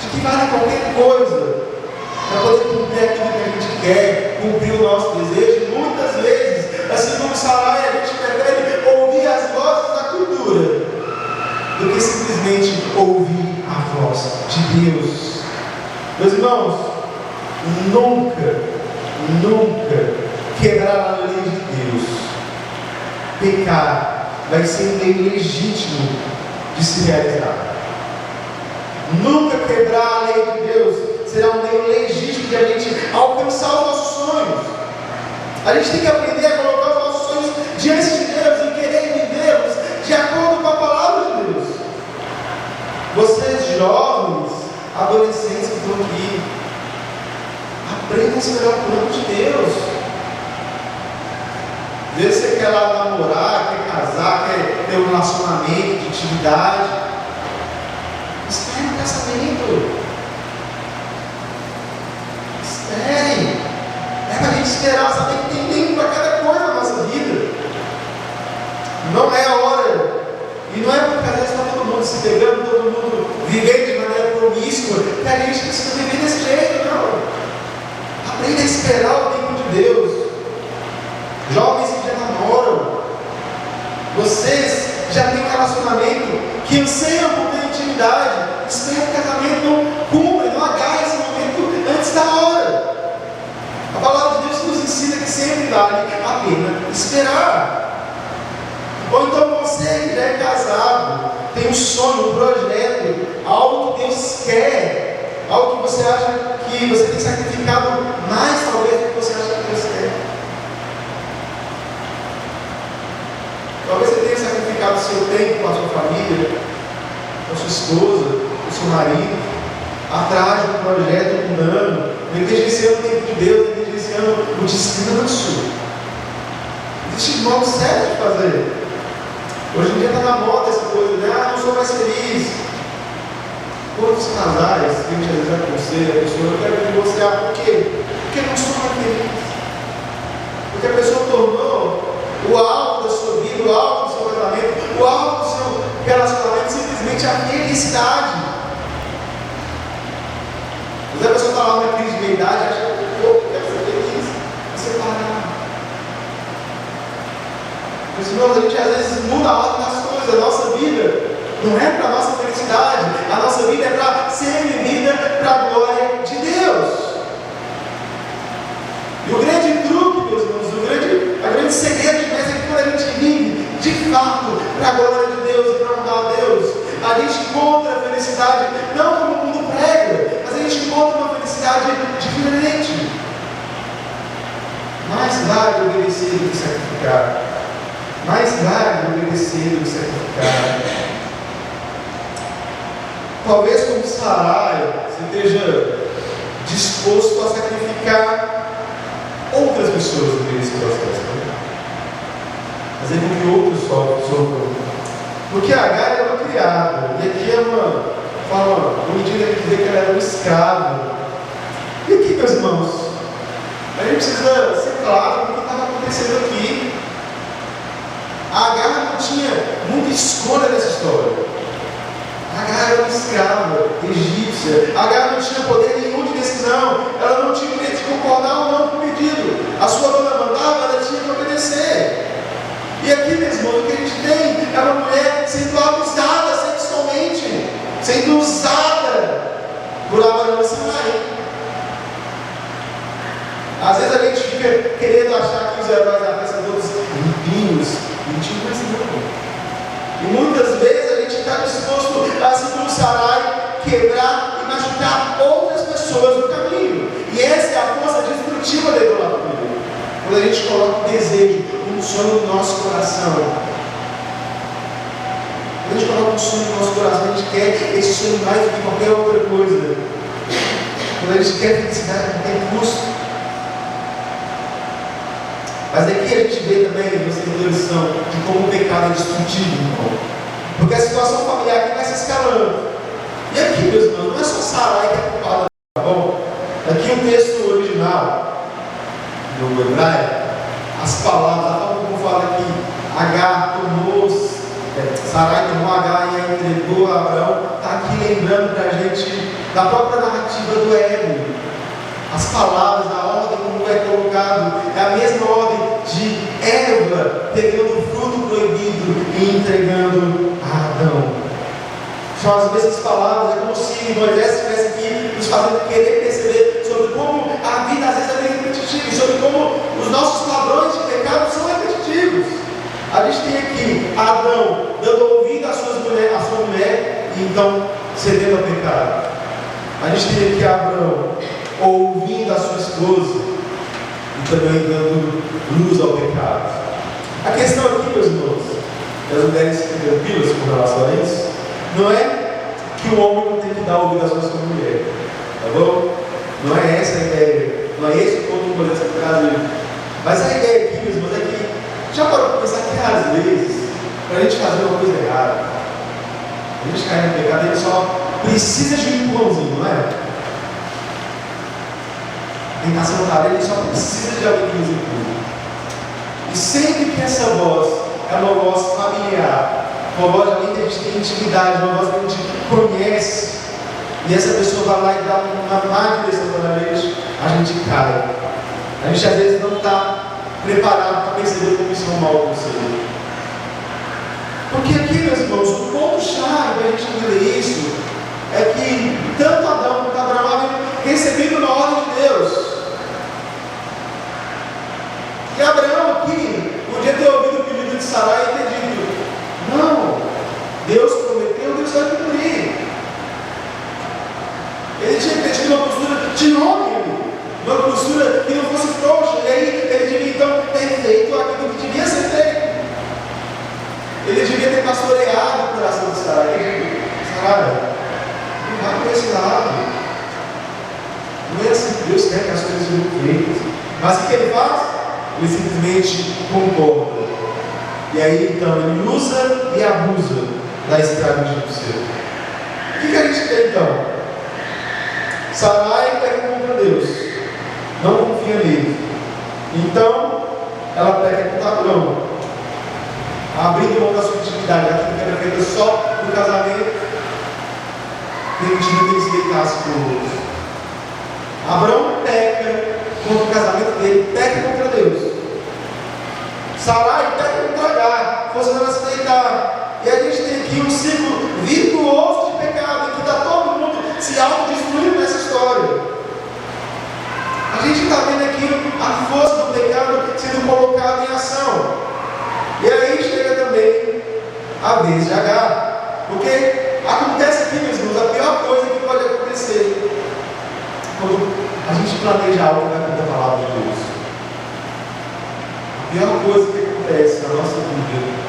De que vale qualquer coisa para poder cumprir aquilo que a gente quer, cumprir o nosso desejo. Muitas vezes, assim como Sarai, a gente prefere ouvir as vozes da cultura do que simplesmente ouvir a voz de Deus. Meus irmãos, nunca quebrar a lei de Deus. Pecar vai ser um meio legítimo de se realizar. Nunca quebrar a lei de Deus será um meio legítimo de a gente alcançar os nossos sonhos. A gente tem que aprender a colocar os nossos sonhos diante de Deus e querer vivê-los de acordo com a palavra de Deus. Vocês jovens, adolescentes que estão aqui, aprendam a esperar o plano de Deus. Às vezes você quer lá namorar, quer casar, quer ter um relacionamento de intimidade. Espere o casamento. Esperem. É para a gente esperar, saber que tem tempo para cada coisa na nossa vida. Não é a hora. E não é porque às vezes está todo mundo se pegando, todo mundo vivendo de maneira promíscua, que a gente precisa viver desse jeito, não. Aprenda a esperar o tempo de Deus. Jovens que já namoram, vocês já têm um relacionamento que anseiam por ter intimidade. Espere que o casamento não cumpra, não agarre esse momento antes da hora. A palavra de Deus nos ensina que sempre vale a pena esperar. Ou então você que já é casado, tem um sonho, um projeto, algo que Deus quer, algo que você acha que você tem sacrificado mais talvez do que você acha que Deus quer. Talvez você tenha sacrificado o seu tempo com a sua família, com a sua esposa, com o seu marido, atrás de um projeto, um plano, negligenciando o tempo de Deus, negligenciando o descanso. Existe modo certo de fazer. Hoje em dia está na moda essa coisa de não sou mais feliz. Quantos casais que a gente às vezes aconselha a pessoa, eu quero divorciar, por quê? Porque não sou mais feliz. Porque a pessoa tornou o alvo da sua vida, o alvo do seu casamento, o alvo do seu relacionamento simplesmente a felicidade. Às vezes a pessoa está lá numa crise de meia-idade e acha que eu quero ser feliz, você parar. Mas irmãos, a gente às vezes muda a ordem das coisas. A nossa vida não é para a nossa felicidade, a nossa vida é para ser vivida para a glória de Deus. E o grande truque, meus irmãos, o grande segredo de Deus é que quando a gente vive de fato para a glória de Deus e para honrar a Deus, a gente encontra a felicidade não como o mundo prega, mas a gente encontra uma felicidade diferente. Mais vale obedecer do que sacrificar. Mais vale obedecer do que sacrificar. Talvez como Sarai, você esteja disposto a sacrificar outras pessoas no meio desse processo. Fazer com que outros sofram. Porque Agar era uma criada, e aqui é uma medida que dizer que ela era um escravo. E aqui, meus irmãos, a gente precisa ser claro no que estava acontecendo aqui. Agar não tinha muita escolha nessa história. Agar era uma escrava egípcia. Agar não tinha poder nenhum de decisão. Ela não tinha direito de concordar ou não com o pedido. A sua dona mandava, ela tinha que obedecer. E aqui, meus irmãos, o que a gente tem é uma mulher sendo abusada sexualmente, sendo usada por Abraão e Sarai. Às vezes a gente fica querendo achar que os heróis da festa são todos limpinhos, mas não. E muitas vezes a gente está disposto, assim como Sarai, quebrar e machucar outras pessoas no caminho. E essa é a força destrutiva da idolatria. Quando a gente coloca um desejo, um sonho no nosso coração. Quando a gente coloca um sonho no nosso coração, a gente quer esse sonho mais do que qualquer outra coisa. Quando a gente quer felicidade, não tem custo. Mas aqui a gente vê também, você tem lição de como o pecado é destrutivo, irmão. Porque a situação familiar aqui vai se escalando. E aqui, meus irmãos, não é só Sarai que é culpada, tá bom? Aqui o texto original do hebraico, as palavras, a forma como fala aqui, Agar, Sarai tomou Agar e a entregou a Abraão. Está aqui lembrando para a gente da própria narrativa do Éden. As palavras, a ordem como é colocado, é a mesma ordem de Eva pegando o fruto proibido e entregando a Adão. São as mesmas palavras, é como se Moisés estivesse aqui nos fazendo querer perceber sobre como a vida às vezes é bem repetitiva, e sobre como os nossos padrões de pecado são repetitivos. A gente tem aqui Adão dando ouvido à sua mulher e então cedendo ao pecado. A gente tem aqui Abraão ouvindo a sua esposa e também dando luz ao pecado. A questão aqui, meus irmãos, e as mulheres que tranquilas com relação a isso, não é que o homem não tem que dar ouvido à sua mulher, tá bom? Não é essa a ideia, não é esse o ponto que Moisés está trazendo. Mas a ideia aqui, meus irmãos, é que já parou para pensar que às vezes, para a gente fazer uma coisa errada, a gente cair no pecado, a gente só precisa de um empurrãozinho, não é? A tentação da areia, ele só precisa de alguém que nos empurre. E sempre que essa voz é uma voz familiar, uma voz de alguém que a gente tem intimidade, uma voz que a gente conhece, e essa pessoa vai lá e dá uma má direção para a gente cai. A gente às vezes não está preparado para perceber como isso é um mau conselho. Porque aqui, meus irmãos, o ponto-chave para a gente entender isso é que tanto Adão quanto Abraão haviam recebido uma ordem de Deus. E Abraão aqui podia ter ouvido o pedido de Sarai e ter dito: não, Deus prometeu, Deus vai cumprir. Ele tinha que ter tido uma postura de homem, uma postura que não fosse frouxa, e aí ele devia então ter feito aquilo que devia ser feito. Ele devia ter pastoreado o coração de Sarai. Sarai, não vai por esse lado. Não é assim que Deus quer que as coisas sejam feitas. Mas o que ele faz? Ele simplesmente concorda. E aí então ele usa e abusa da escrava egípcia. O que a gente tem então? Sarai pega contra Deus, não confia nele. Então ela pega contra Abraão, abrindo mão da sua intimidade, aquilo que era feita só no casamento, permitindo que ele se deitasse com o outro. Abraão peca contra o casamento dele, peca contra Deus. Sarai peca contra Agar, forçando ela a se deitar. E a gente tem aqui um ciclo virtuoso de pecado, em que está todo mundo se autodestruindo nessa história. A gente está vendo aqui a força do pecado sendo colocada em ação. E aí chega também a vez de Agar. Porque acontece aqui, meus irmãos, a pior coisa que pode acontecer quando a gente planeja algo que vai contra a palavra de Deus. A pior coisa que acontece na nossa vida,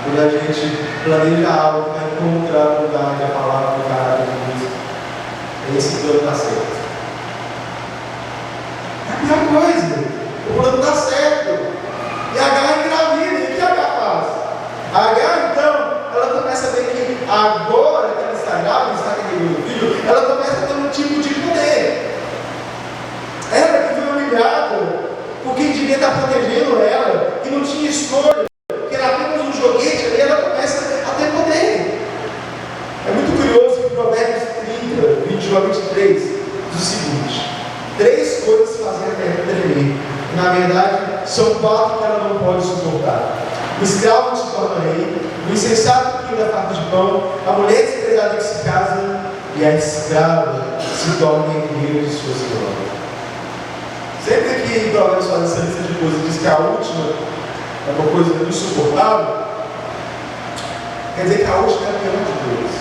quando a gente planeja algo que vai contra a verdade, a palavra do caráter de Deus, é esse plano dar certo. É a pior coisa. O plano dá certo. E a Agar engravida. E o que a Agar faz? A Agar, então, ela começa a ver que agora que ela está grávida, está carregando o filho, ela começa a ter um tipo de poder. Ela que foi humilhada por quem devia estar protegendo ela, que não tinha escolha, que era apenas um joguete ali, ela começa a ter poder. É muito curioso que Provérbios 30, 21 a 23 diz o seguinte: 3 coisas fazem a terra tremer. Na verdade, são 4 que ela não pode suportar. O escravo se torna rei, o insensato que dá farta de pão, a mulher desprezada que se casa e a escrava se torna herdeira de sua senhora. Sempre que Provérbios faz essa lista de coisas e diz que a última é uma coisa insuportável, quer dizer que a última é a pior de todas.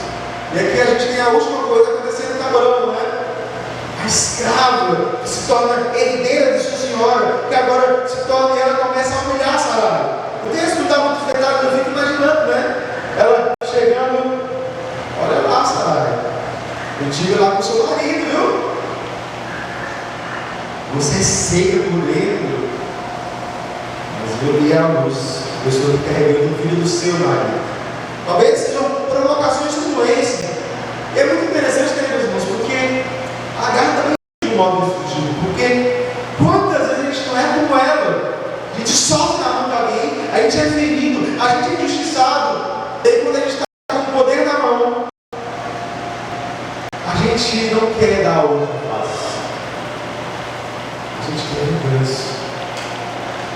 E aqui a gente tem a última coisa acontecendo com Abraão, não é? A escrava que se torna herdeira de sua senhora, que agora se torna e ela começa a humilhar Sarai. O texto não dá muitos detalhes, eu fico imaginando, né? Ela chegando, olha lá, Sarai, eu estive lá com o seu marido, viu? Você é seca por dentro, mas eu li a luz, eu estou carregando o filho do seu marido. Talvez sejam provocações como esse. E é muito interessante, né, meus irmãos, porque a Agar também tem um modo destrutivo. Porque quantas vezes a gente não é como ela? A gente sofre na mão de alguém, a gente é ferido, a gente é injustiçado. E aí, quando a gente está com o poder na mão, a gente não quer dar outra face. A gente quer vingança.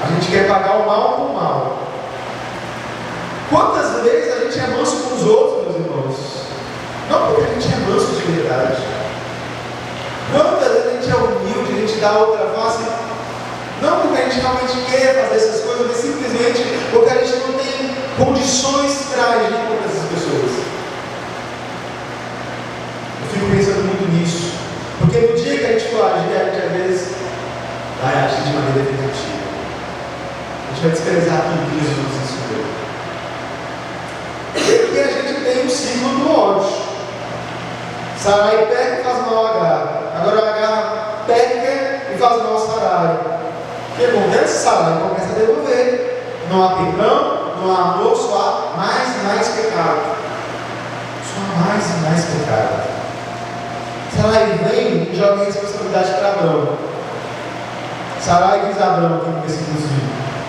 A gente quer pagar o mal com o mal. Quantas vezes a gente é manso com os outros, meus irmãos? Não porque a gente é manso de verdade. Quantas vezes a gente é humilde, a gente dá outra face? Não porque a gente realmente quer fazer essas coisas, mas simplesmente porque a gente não tem condições para agir contra essas pessoas. Eu fico pensando muito nisso. Porque no dia que a gente for agir, a gente às vezes vai agir de maneira definitiva. A gente vai desprezar tudo que Jesus nos ensinou. E aqui a gente tem o ciclo do ódio. Sarai peca e faz mal a Agar. Agora a Agar peca e faz mal a Sarai. O que acontece? Sarai começa a devolver. Não há perdão, não há amor, só há mais e mais pecado. Só há mais e mais pecado. Sarai vem e joga a responsabilidade para Abrão. Sarai diz a Abrão aqui no versículo 5: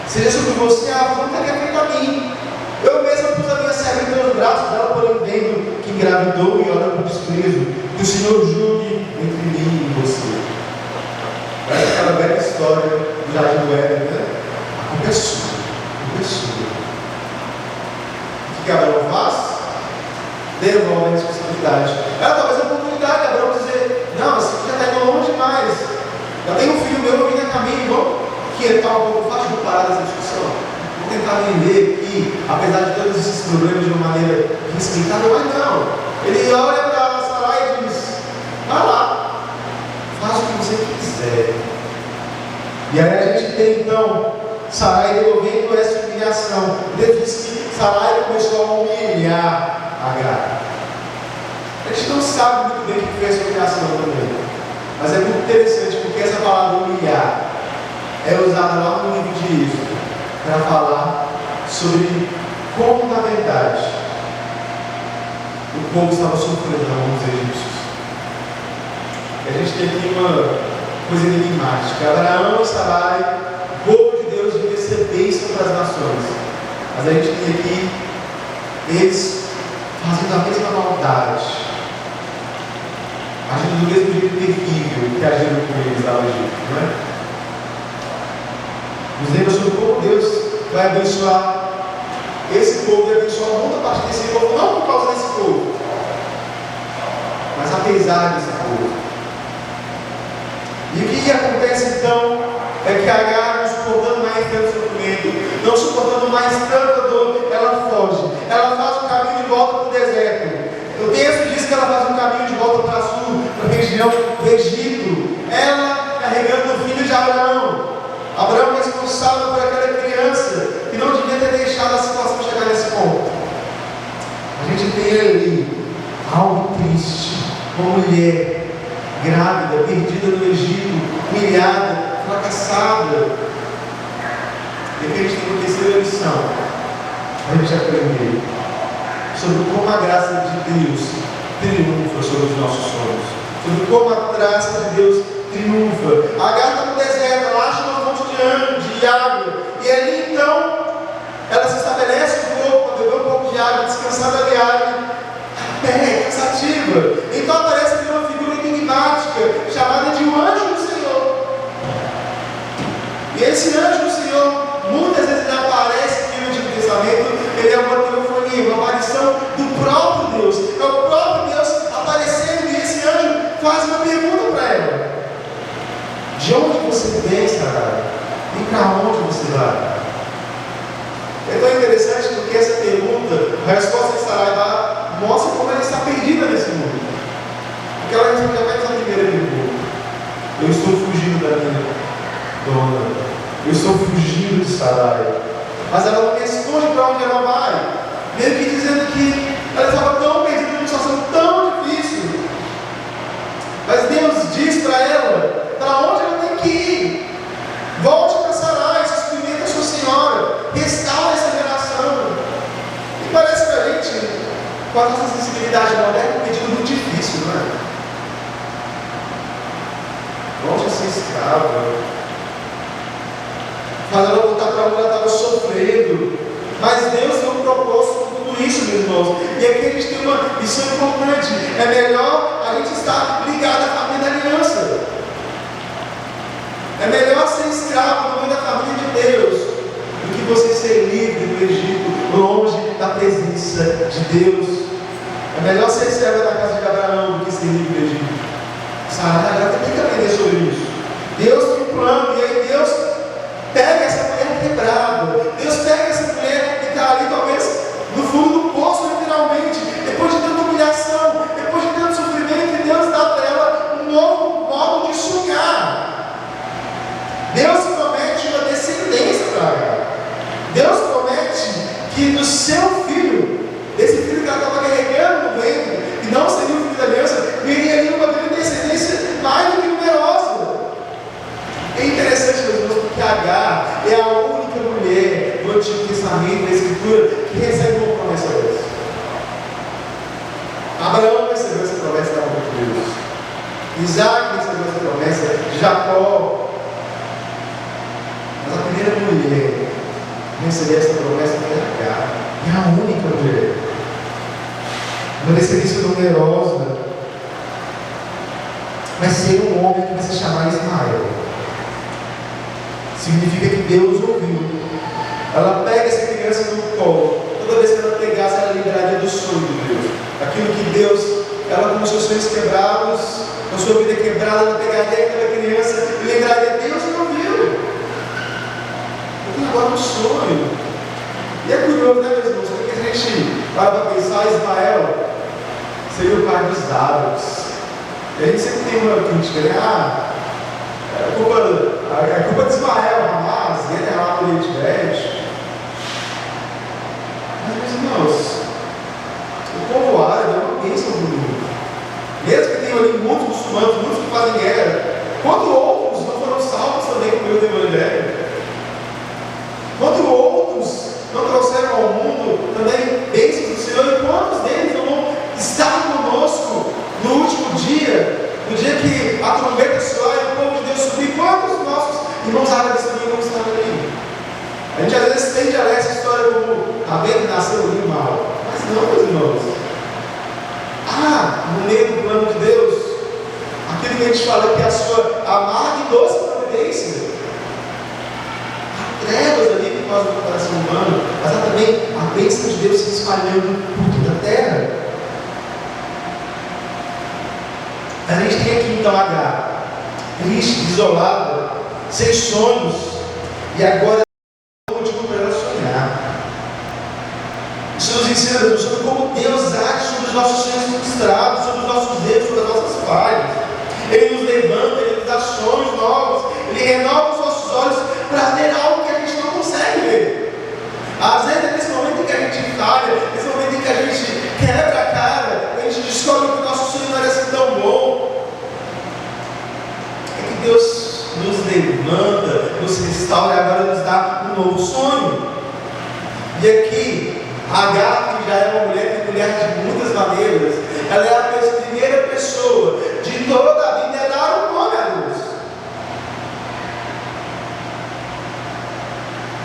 seja sobre você a afronta que é feita a mim. Eu mesmo pus a minha serva em teus braços, ela porém vendo que engravidou e olha com desprezo, que o Senhor julgue entre mim e você. Parece aquela velha história do Jardim do Éden, né? A culpa é sua, a culpa é sua. O que Abraão faz? Devolve a responsabilidade. Ela talvez a oportunidade de Abraão dizer: não, mas você já está indo longe demais. Eu tenho um filho meu vindo a caminho, vamos quietar um pouco, fácil de parar dessa discussão. Vou tentar entender que, apesar de todos esses problemas de uma maneira respeitável, mas não. Ele olha para Sarai e diz: vai lá, faz o que você quiser. E aí a gente tem então Sarai devolvendo essa humilhação. Deus diz que Sarai começou a humilhar Agar. A gente não sabe muito bem o que foi essa humilhação também, mas é muito interessante porque essa palavra humilhar é usada lá no livro de Êxodo para falar sobre como, na verdade, o povo estava sofrendo na mão dos egípcios. E a gente tem aqui uma coisa enigmática. Abraão e Sarai, o povo de Deus, devia ser bênção para as nações. Mas a gente tem aqui eles fazendo a mesma maldade, agindo do mesmo jeito terrível que agiram com eles lá no Egito, não é? Nos lembra sobre como Deus vai abençoar esse povo e abençoar muita parte desse povo, não por causa desse povo, mas apesar desse povo. E o que acontece então é que Agar, não suportando mais tanto sofrimento, não suportando mais tanta dor, ela foge, ela faz um caminho de volta para o deserto. O texto diz que ela faz um caminho de volta para sul, para a região do Egito, ela carregando o filho de Abraão. Abraão é responsável por aquela criança que não devia ter deixado a situação chegar nesse ponto. A gente tem ali algo triste, uma mulher grávida, perdida no Egito, humilhada, fracassada. E aqui a gente tem uma terceira lição para a gente aprender sobre como a graça de Deus triunfa sobre os nossos sonhos, sobre como a graça de Deus triunfa. Agar está no deserto, ela acha uma fonte de água, e ali então ela se estabelece um pouco, para beber um pouco de água, descansar da viagem, a pé, cansativa. Então aparece ali uma figura enigmática chamada de um anjo do Senhor. E esse anjo do Senhor, muitas vezes ele aparece no Antigo Testamento, ele é uma teofonia, uma aparição do próprio Deus. É o próprio Deus aparecendo, e esse anjo faz uma pergunta para ela: de onde você vem, Sarai? E para onde você vai? É tão interessante porque essa pergunta, a resposta que Sarai dá, mostra como ela está perdida nesse mundo. Porque ela responde apenas a primeira pergunta: eu estou fugindo da minha dona. Eu estou fugindo de Sarai. Mas ela não responde para onde ela vai, meio que dizendo que ela estava tão perdida numa situação tão difícil. Mas Deus diz para ela para onde ela tem que ir. Volte para Sarai, se experimenta a sua senhora, restaure essa geração. E parece para a gente, com a nossa sensibilidade moderna, um pedido muito difícil, não é? Volte a ser escrava. Faz ela voltar para onde ela estava sofrendo. Mas Deus tem um propósito com tudo isso, E aqui a gente tem uma missão importante. É melhor a gente estar ligado à família da aliança. É melhor ser escravo no meio da família de Deus do que você ser livre do Egito, longe da presença de Deus. É melhor ser servo da casa de Abraão do que ser livre do Egito. Sara tem que aprender sobre isso. Deus tem um plano, e aí Deus pega essa mulher quebrada. Deus pega essa mulher que está ali, talvez no fundo do poço, literalmente, depois de tanta humilhação, depois de tanto sofrimento, e Deus dá para ela um novo modo de sonhar. Deus promete uma descendência para ela. Deus promete que do seu filho, desse filho que ela estava carregando no ventre, que não seria o filho da aliança, viria ali uma grande descendência mais do que numerosa. É interessante, meus irmãos, porque Agar é a única mulher do Antigo Testamento, da Escritura, que recebe uma promessa dessa. Abraão recebeu essa promessa da mão de Deus. Isaac recebeu essa promessa de Jacó. Mas a primeira mulher a receber essa promessa foi Agar. É a única mulher. Uma descendência numerosa. Vai ser um homem que vai se chamar Ismael. Significa que Deus ouviu. Ela pega essa criança no colo. Toda vez que ela pegasse, ela lembraria do sonho de Deus. Aquilo que Deus, ela com os seus sonhos quebrados, com a sua vida quebrada, ela pegaria aquela criança e lembraria: Deus me ouviu. Eu tenho agora um sonho. E é curioso, né, meus irmãos? Porque a gente vai para pensar, Ismael seria o pai dos árabes. E a gente sempre tem uma crítica, né? A culpa de Ismael, Hamas, ele é lá no Oriente Médio. Mas, meus irmãos, o povo árabe é uma bênção do mundo. Mesmo que tenham ali muitos muçulmanos, muitos que fazem guerra, quanto outros não foram salvos também com o meu Evangelho? Quanto outros não trouxeram ao mundo também bênçãos do Senhor? E quantos deles não vão estar conosco no último dia? No dia que a trombeta soar e o povo de Deus subir, quantos nossos irmãos árabes também vão estar ali? A gente às vezes tende a ler essa história como a venda nasceu do mal. Mas não, meus irmãos. No meio do plano de Deus, aquilo que a gente fala que é a sua amarga e doce providência. Há trevas ali por causa do coração humano, mas há também a bênção de Deus se espalhando por toda a terra. A gente tem aqui então Agar, triste, isolada, sem sonhos, e agora é o último para ela sonhar. Isso nos ensina sobre como Deus age sobre os nossos sonhos frustrados, sobre os nossos erros, sobre as nossas falhas. Ele nos levanta, Ele nos dá sonhos novos, Ele renova os nossos olhos para ver algo que a gente não consegue ver. Às vezes é nesse momento em que a gente falha, nesse momento em que a gente quebra a cara, a gente descobre que o nosso sonho não era assim tão bom. É que Deus nos levanta, nos restaura e agora nos dá um novo sonho. E aqui, Agar, que já é uma mulher que mulher de muitas maneiras, ela é a primeira pessoa de toda a vida a dar um nome a Deus.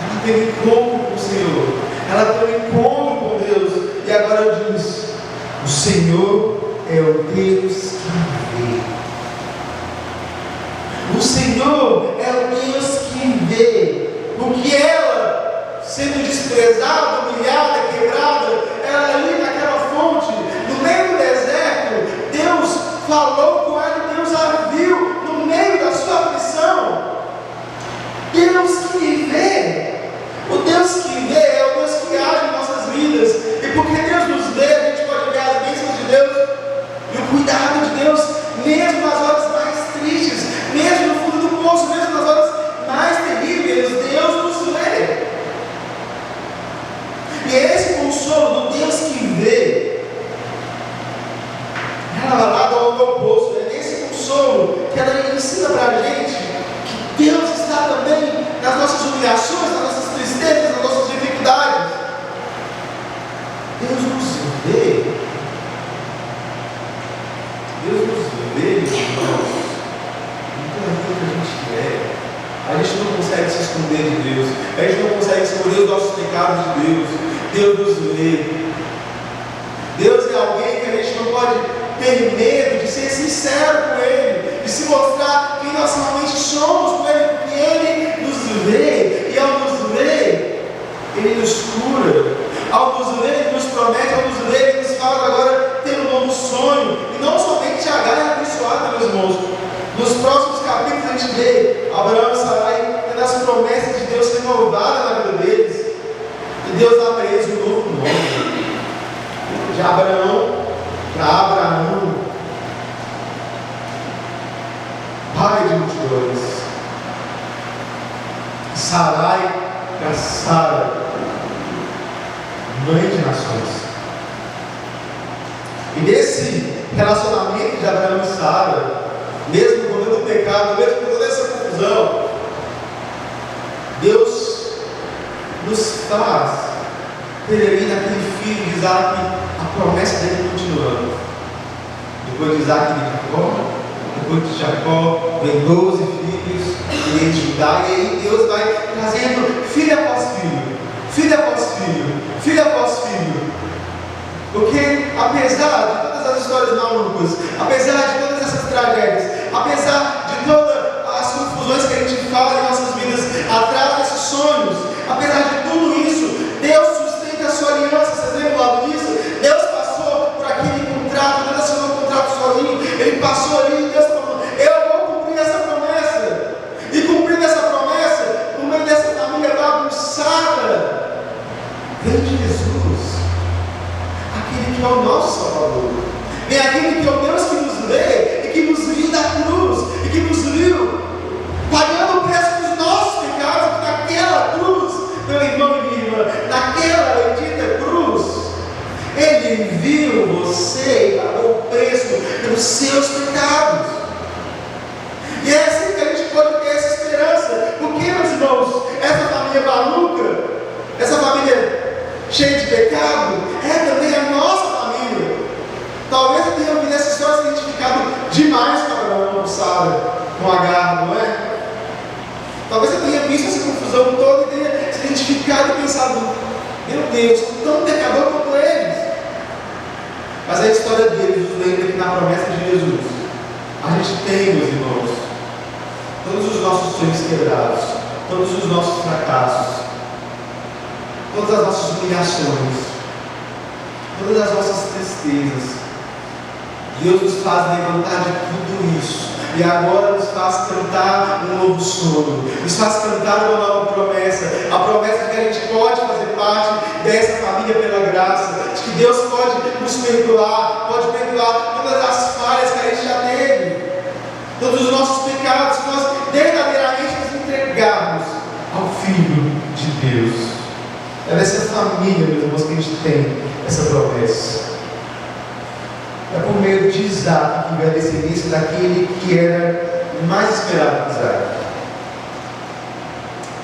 Ela tem um encontro com o Senhor, ela tem um encontro com Deus, e agora diz: o Senhor é o Deus que vê. O Senhor é o Deus que vê. Porque ela, sendo desprezada, humilhada, quebrada, ela ali naquela fonte, no meio do deserto, Deus falou com ela e Deus a viu no meio da sua aflição. Deus que vê. O Deus que vê é o Deus que age em nossas vidas. E porque Deus nos vê, a gente pode ver as bênçãos de Deus e o cuidado de Deus, mesmo nas horas mais tristes, mesmo no fundo do poço, mesmo nas horas mais terríveis, Deus nos vê. E é esse consolo do Deus que vê, ela vai lá do oposto. É nesse consolo que ela ensina para a gente que Deus está também nas nossas humilhações, nas nossas tristezas, nas nossas dificuldades. Deus nos vê. Deus nos vê, irmãos, em tudo aquilo que a gente é. A gente não consegue se esconder de Deus. A gente não consegue esconder os nossos pecados de Deus. Deus nos vê. pode ter medo de ser sincero com Ele, de se mostrar quem nós realmente somos com Ele, porque Ele nos vê, e ao nos ver, Ele nos cura, ao nos ver, Ele nos promete, ao nos ver, Ele nos fala agora ter um novo sonho, e não somente Agar é abençoada, meus irmãos. Nos próximos capítulos a gente vê Abraão e Sarai tendo as promessas de Deus renovadas na vida deles, e Deus dá para eles um novo nome, de Abraão para Abraão, pai de multidões, Sarai para Sara, mãe de nações. E nesse relacionamento de Abraão e Sara, mesmo com todo o pecado, mesmo com toda essa confusão, Deus nos faz ter ali naquele filho de Isaac a promessa dele continuando. Depois de Isaac vem Jacó, depois de Jacó vem 12 filhos, e vem Judá, e aí Deus vai trazendo filho após filho, filho após filho, filho após filho. Porque apesar de todas as histórias malucas, apesar de todas essas tragédias, apesar de todas as confusões que a gente fala em nossas vidas, atrás desses sonhos, apesar de tudo isso, Deus sustenta a sua aliança. Vocês lembram do lado disso? Deus passou por aquele contrato, Deus assinou o contrato sozinho, Ele passou ali e Deus falou: eu vou cumprir essa promessa. E cumprindo essa promessa, no meio dessa família bagunçada, vem Jesus, aquele que é o nosso Salvador, vem aquele que é o Deus que nos vê e que nos viu da cruz, e que nos viu pagando o preço dos nossos pecados, naquela cruz, meu irmão e minha irmã, naquela bendita cruz, Ele viu você e pagou o preço pelos seus pecados. E é assim que a gente pode ter essa esperança, porque, meus irmãos, essa família maluca, essa família cheia de pecado, é também a nossa família. Talvez eu tenha ouvido essa história se identificado demais com Abraão, com Sara, com Agar, não é? Talvez eu tenha visto essa confusão toda e tenha se identificado e pensado: meu Deus, sou tão pecador quanto eles. Mas a história deles nos lembra que na promessa de Jesus, a gente tem, meus irmãos, todos os nossos sonhos quebrados, todos os nossos fracassos, todas as nossas humilhações, todas as nossas tristezas. Deus nos faz levantar de tudo isso, e agora nos faz cantar um novo sonho, nos faz cantar uma nova promessa, a promessa de que a gente pode fazer parte dessa família pela graça, de que Deus pode nos perdoar, pode perdoar todas as falhas que a gente já teve, todos os nossos pecados, se nós verdadeiramente nos entregarmos ao Filho de Deus. É nessa família, meus irmãos, que a gente tem essa promessa. É por meio de Isaac que vem a descendência daquele que era mais esperado que Isaac.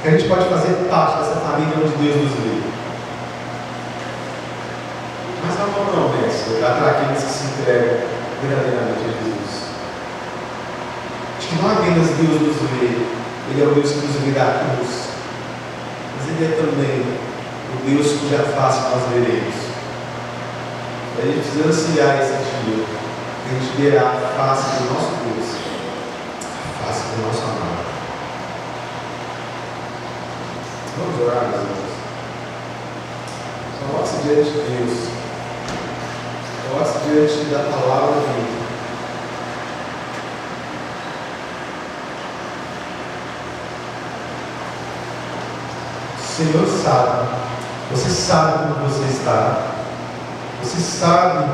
Que a gente pode fazer parte dessa família onde Deus nos vê. Mas há uma promessa para aqueles que se entregam verdadeiramente a Jesus. De que não apenas Deus nos vê, Ele é o Deus que nos vê da cruz, mas Ele é também o Deus cuja face nós veremos. E a gente precisa ansiar esse dia, que a gente verá a face do nosso Deus, a face do nosso amado. Vamos orar, meus irmãos. Coloque-se diante de Deus, coloque-se diante da palavra dele. O Senhor sabe, você sabe como você está. Você sabe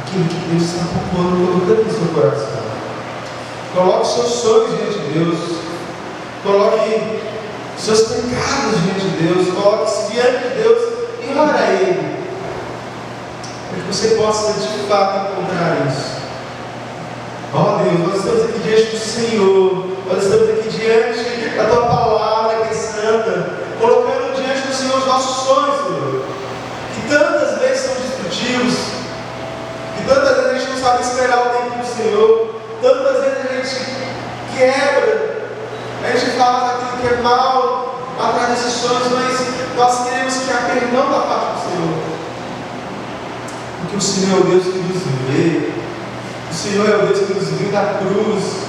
aquilo que Deus está colocando no seu coração. Coloque seus sonhos diante de Deus. Coloque seus pecados diante de Deus. Coloque-se diante de Deus e ore a Ele, para que você possa de fato encontrar isso. Ó Deus, nós estamos aqui diante do Senhor. Nós estamos aqui diante da Tua palavra que é santa, colocando diante do Senhor os nossos sonhos, Senhor, que tantas vezes são destrutivos, que tantas vezes a gente não sabe esperar o tempo do Senhor, tantas vezes a gente quebra, a gente fala aquilo que é mal atrás desses sonhos, mas nós queremos que há perdão da parte do Senhor. Porque o Senhor é o Deus que nos vê. O Senhor é o Deus que nos viu da cruz.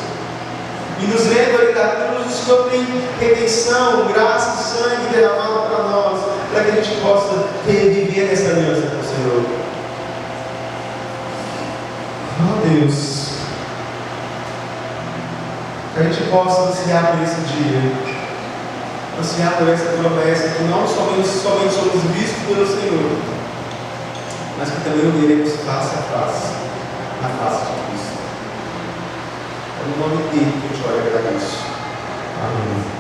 E nos vendo ali da cruz, o Senhor tem redenção, graça e sangue derramado para nós, para que a gente possa viver nessa aliança com o Senhor. Oh Deus, que a gente possa ansiar por esse dia, ansiar por essa promessa, que não somente somos vistos pelo Senhor, mas que também o veremos face a face, na face de Cristo. É no nome dele que a gente ora e agradece. Amém.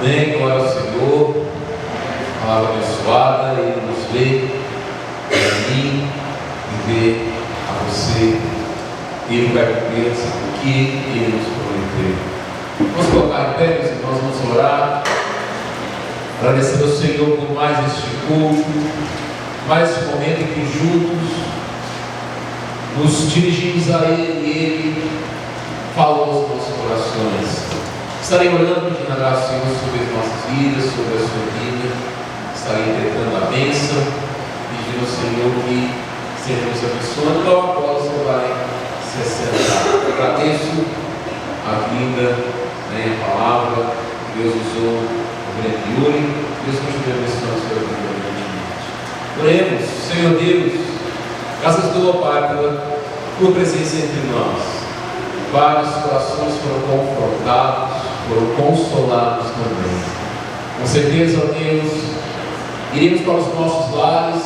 Amém, glória ao Senhor, palavra abençoada, Ele nos vê, a mim e vê a você, Ele vai cumprir o que Ele nos prometeu. Vamos colocar em pé, meus irmãos, vamos orar, agradecer ao Senhor por mais este culto, mais este momento em que juntos nos dirigimos a Ele e Ele fala aos nossos corações. Estarei orando, pedindo a graça do Senhor sobre as nossas vidas, sobre a sua vida. Estarei interpretando a bênção, pedindo ao Senhor que seja nos abençoando. Logo após você vai se assentar. Agradeço a vida, a palavra que Deus usou no grande Yuri. Deus continue abençoando a sua vida. Oremos. Senhor Deus, graças dou, Pai, pela tua presença entre nós. Vários corações foram confrontados, foram consolados também. Com certeza, ó Deus, iremos para os nossos lares,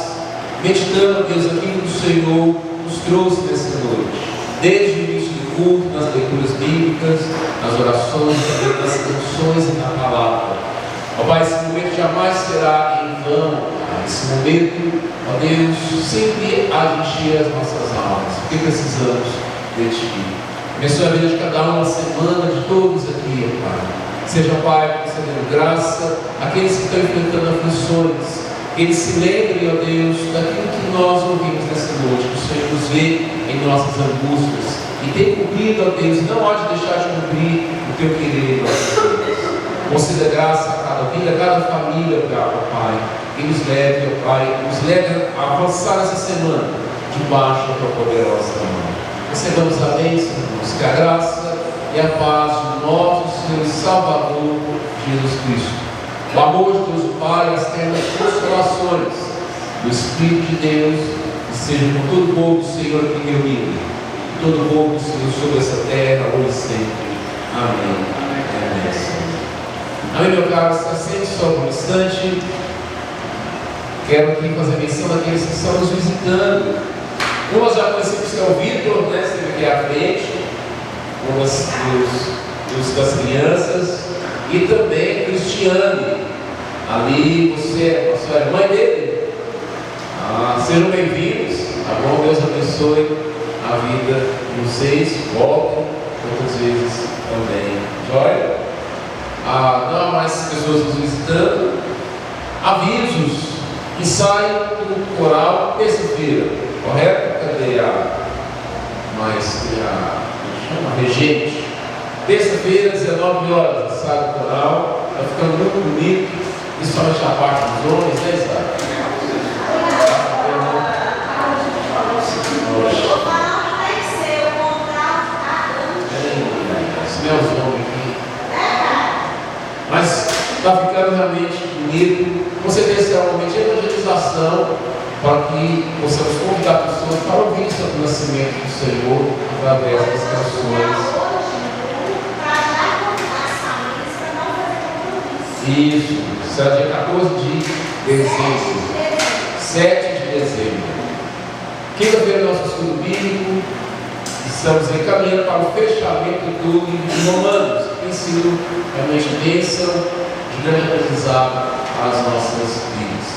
meditando, ó Deus, aquilo que o Senhor nos trouxe nesta noite. Desde o início do culto, nas leituras bíblicas, nas orações, também nas canções e na palavra. Ó Pai, esse momento jamais será em vão. Esse momento, ó Deus, sempre há de encher as nossas almas, porque precisamos de Ti. Abençoe a vida de cada uma, a semana de todos aqui, ó Pai. Seja, Pai, concedendo graça àqueles que estão enfrentando aflições, que eles se lembrem, ó Deus, daquilo que nós ouvimos nessa noite, que o Senhor nos vê em nossas angústias e tem cumprido, ó Deus, e não há de deixar de cumprir o Teu querer em nossas vidas. Conceda graça a cada vida, a cada família, ó Pai, e nos leve, ó Pai, nos leve a avançar essa semana debaixo da Tua poderosa mão. Recebamos a bênção, irmãos, que a graça e a paz de nosso Senhor e Salvador Jesus Cristo, o amor de Deus o Pai, as ternas consolações do Espírito de Deus, que seja com todo o povo do Senhor aqui reunido, todo o povo do Senhor sobre essa terra, hoje e sempre. Amém. Amém, meu caro. Está sempre só por um instante. Quero aqui fazer menção daqueles que estão nos visitando. Nós já conhecemos que é o Vitor, né? Esteve aqui à frente, uma das crianças, e também Cristiane. Ali, você é mãe dele. Sejam bem-vindos, tá bom? Deus abençoe a vida de vocês. Voltem outras vezes também. Joia? Não há mais pessoas nos visitando. Avisos. Ensaio do coral terça-feira, correto? Cadê a regente? Terça-feira, 19 horas, ensaio do coral. Está ficando muito bonito, principalmente a parte dos homens, né, Isaac? Esse não é os homens aqui. Mas está ficando realmente bonito. Com certeza será um momento de evangelização para que possamos convidar pessoas para ouvir sobre o nascimento do Senhor através das canções. Isso, será dia 14 de dezembro, 7 de dezembro. Quinta-feira, nosso estudo bíblico. Estamos encaminhando para o fechamento do livro de Romanos, que tem sido realmente bênção de grande aprendizado às nossas vidas.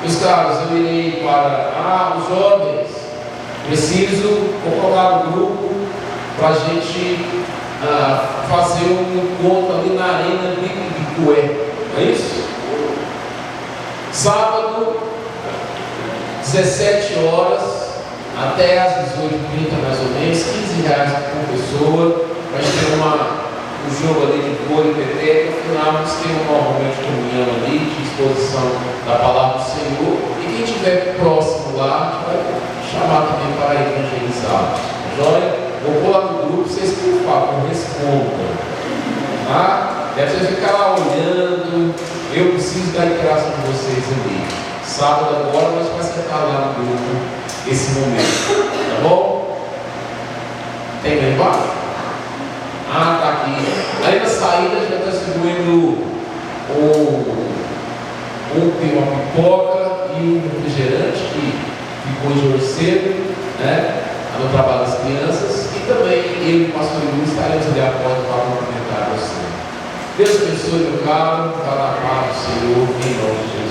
Meus caros, eu irei para os jovens. Preciso colocar no grupo para a gente fazer um encontro ali na Arena Bicué. É isso? Sábado, 17 horas até às 18h30 mais ou menos, R$15 por pessoa. Vai ter um jogo ali de vôlei, peteca. No final, nós temos um momento de comunhão ali, de exposição da palavra do Senhor. E quem estiver próximo lá, a gente vai chamar também para evangelizar. Joia? Vou pôr lá no grupo, vocês por favor respondam. Tá? Deve ser ficar lá olhando. Eu preciso da interação de vocês ali. Sábado agora, nós vamos sentar lá no grupo esse momento. Tá bom? Tem lá embaixo? Tá aqui. Aí na saída já está distribuindo uma pipoca e um refrigerante que ficou de hoje cedo, né? No trabalho das crianças. E também eu e o pastor Luiz estaremos ali à porta para cumprimentar você. Deus abençoe, meu caro. Vá na paz do Senhor, em nome de Jesus.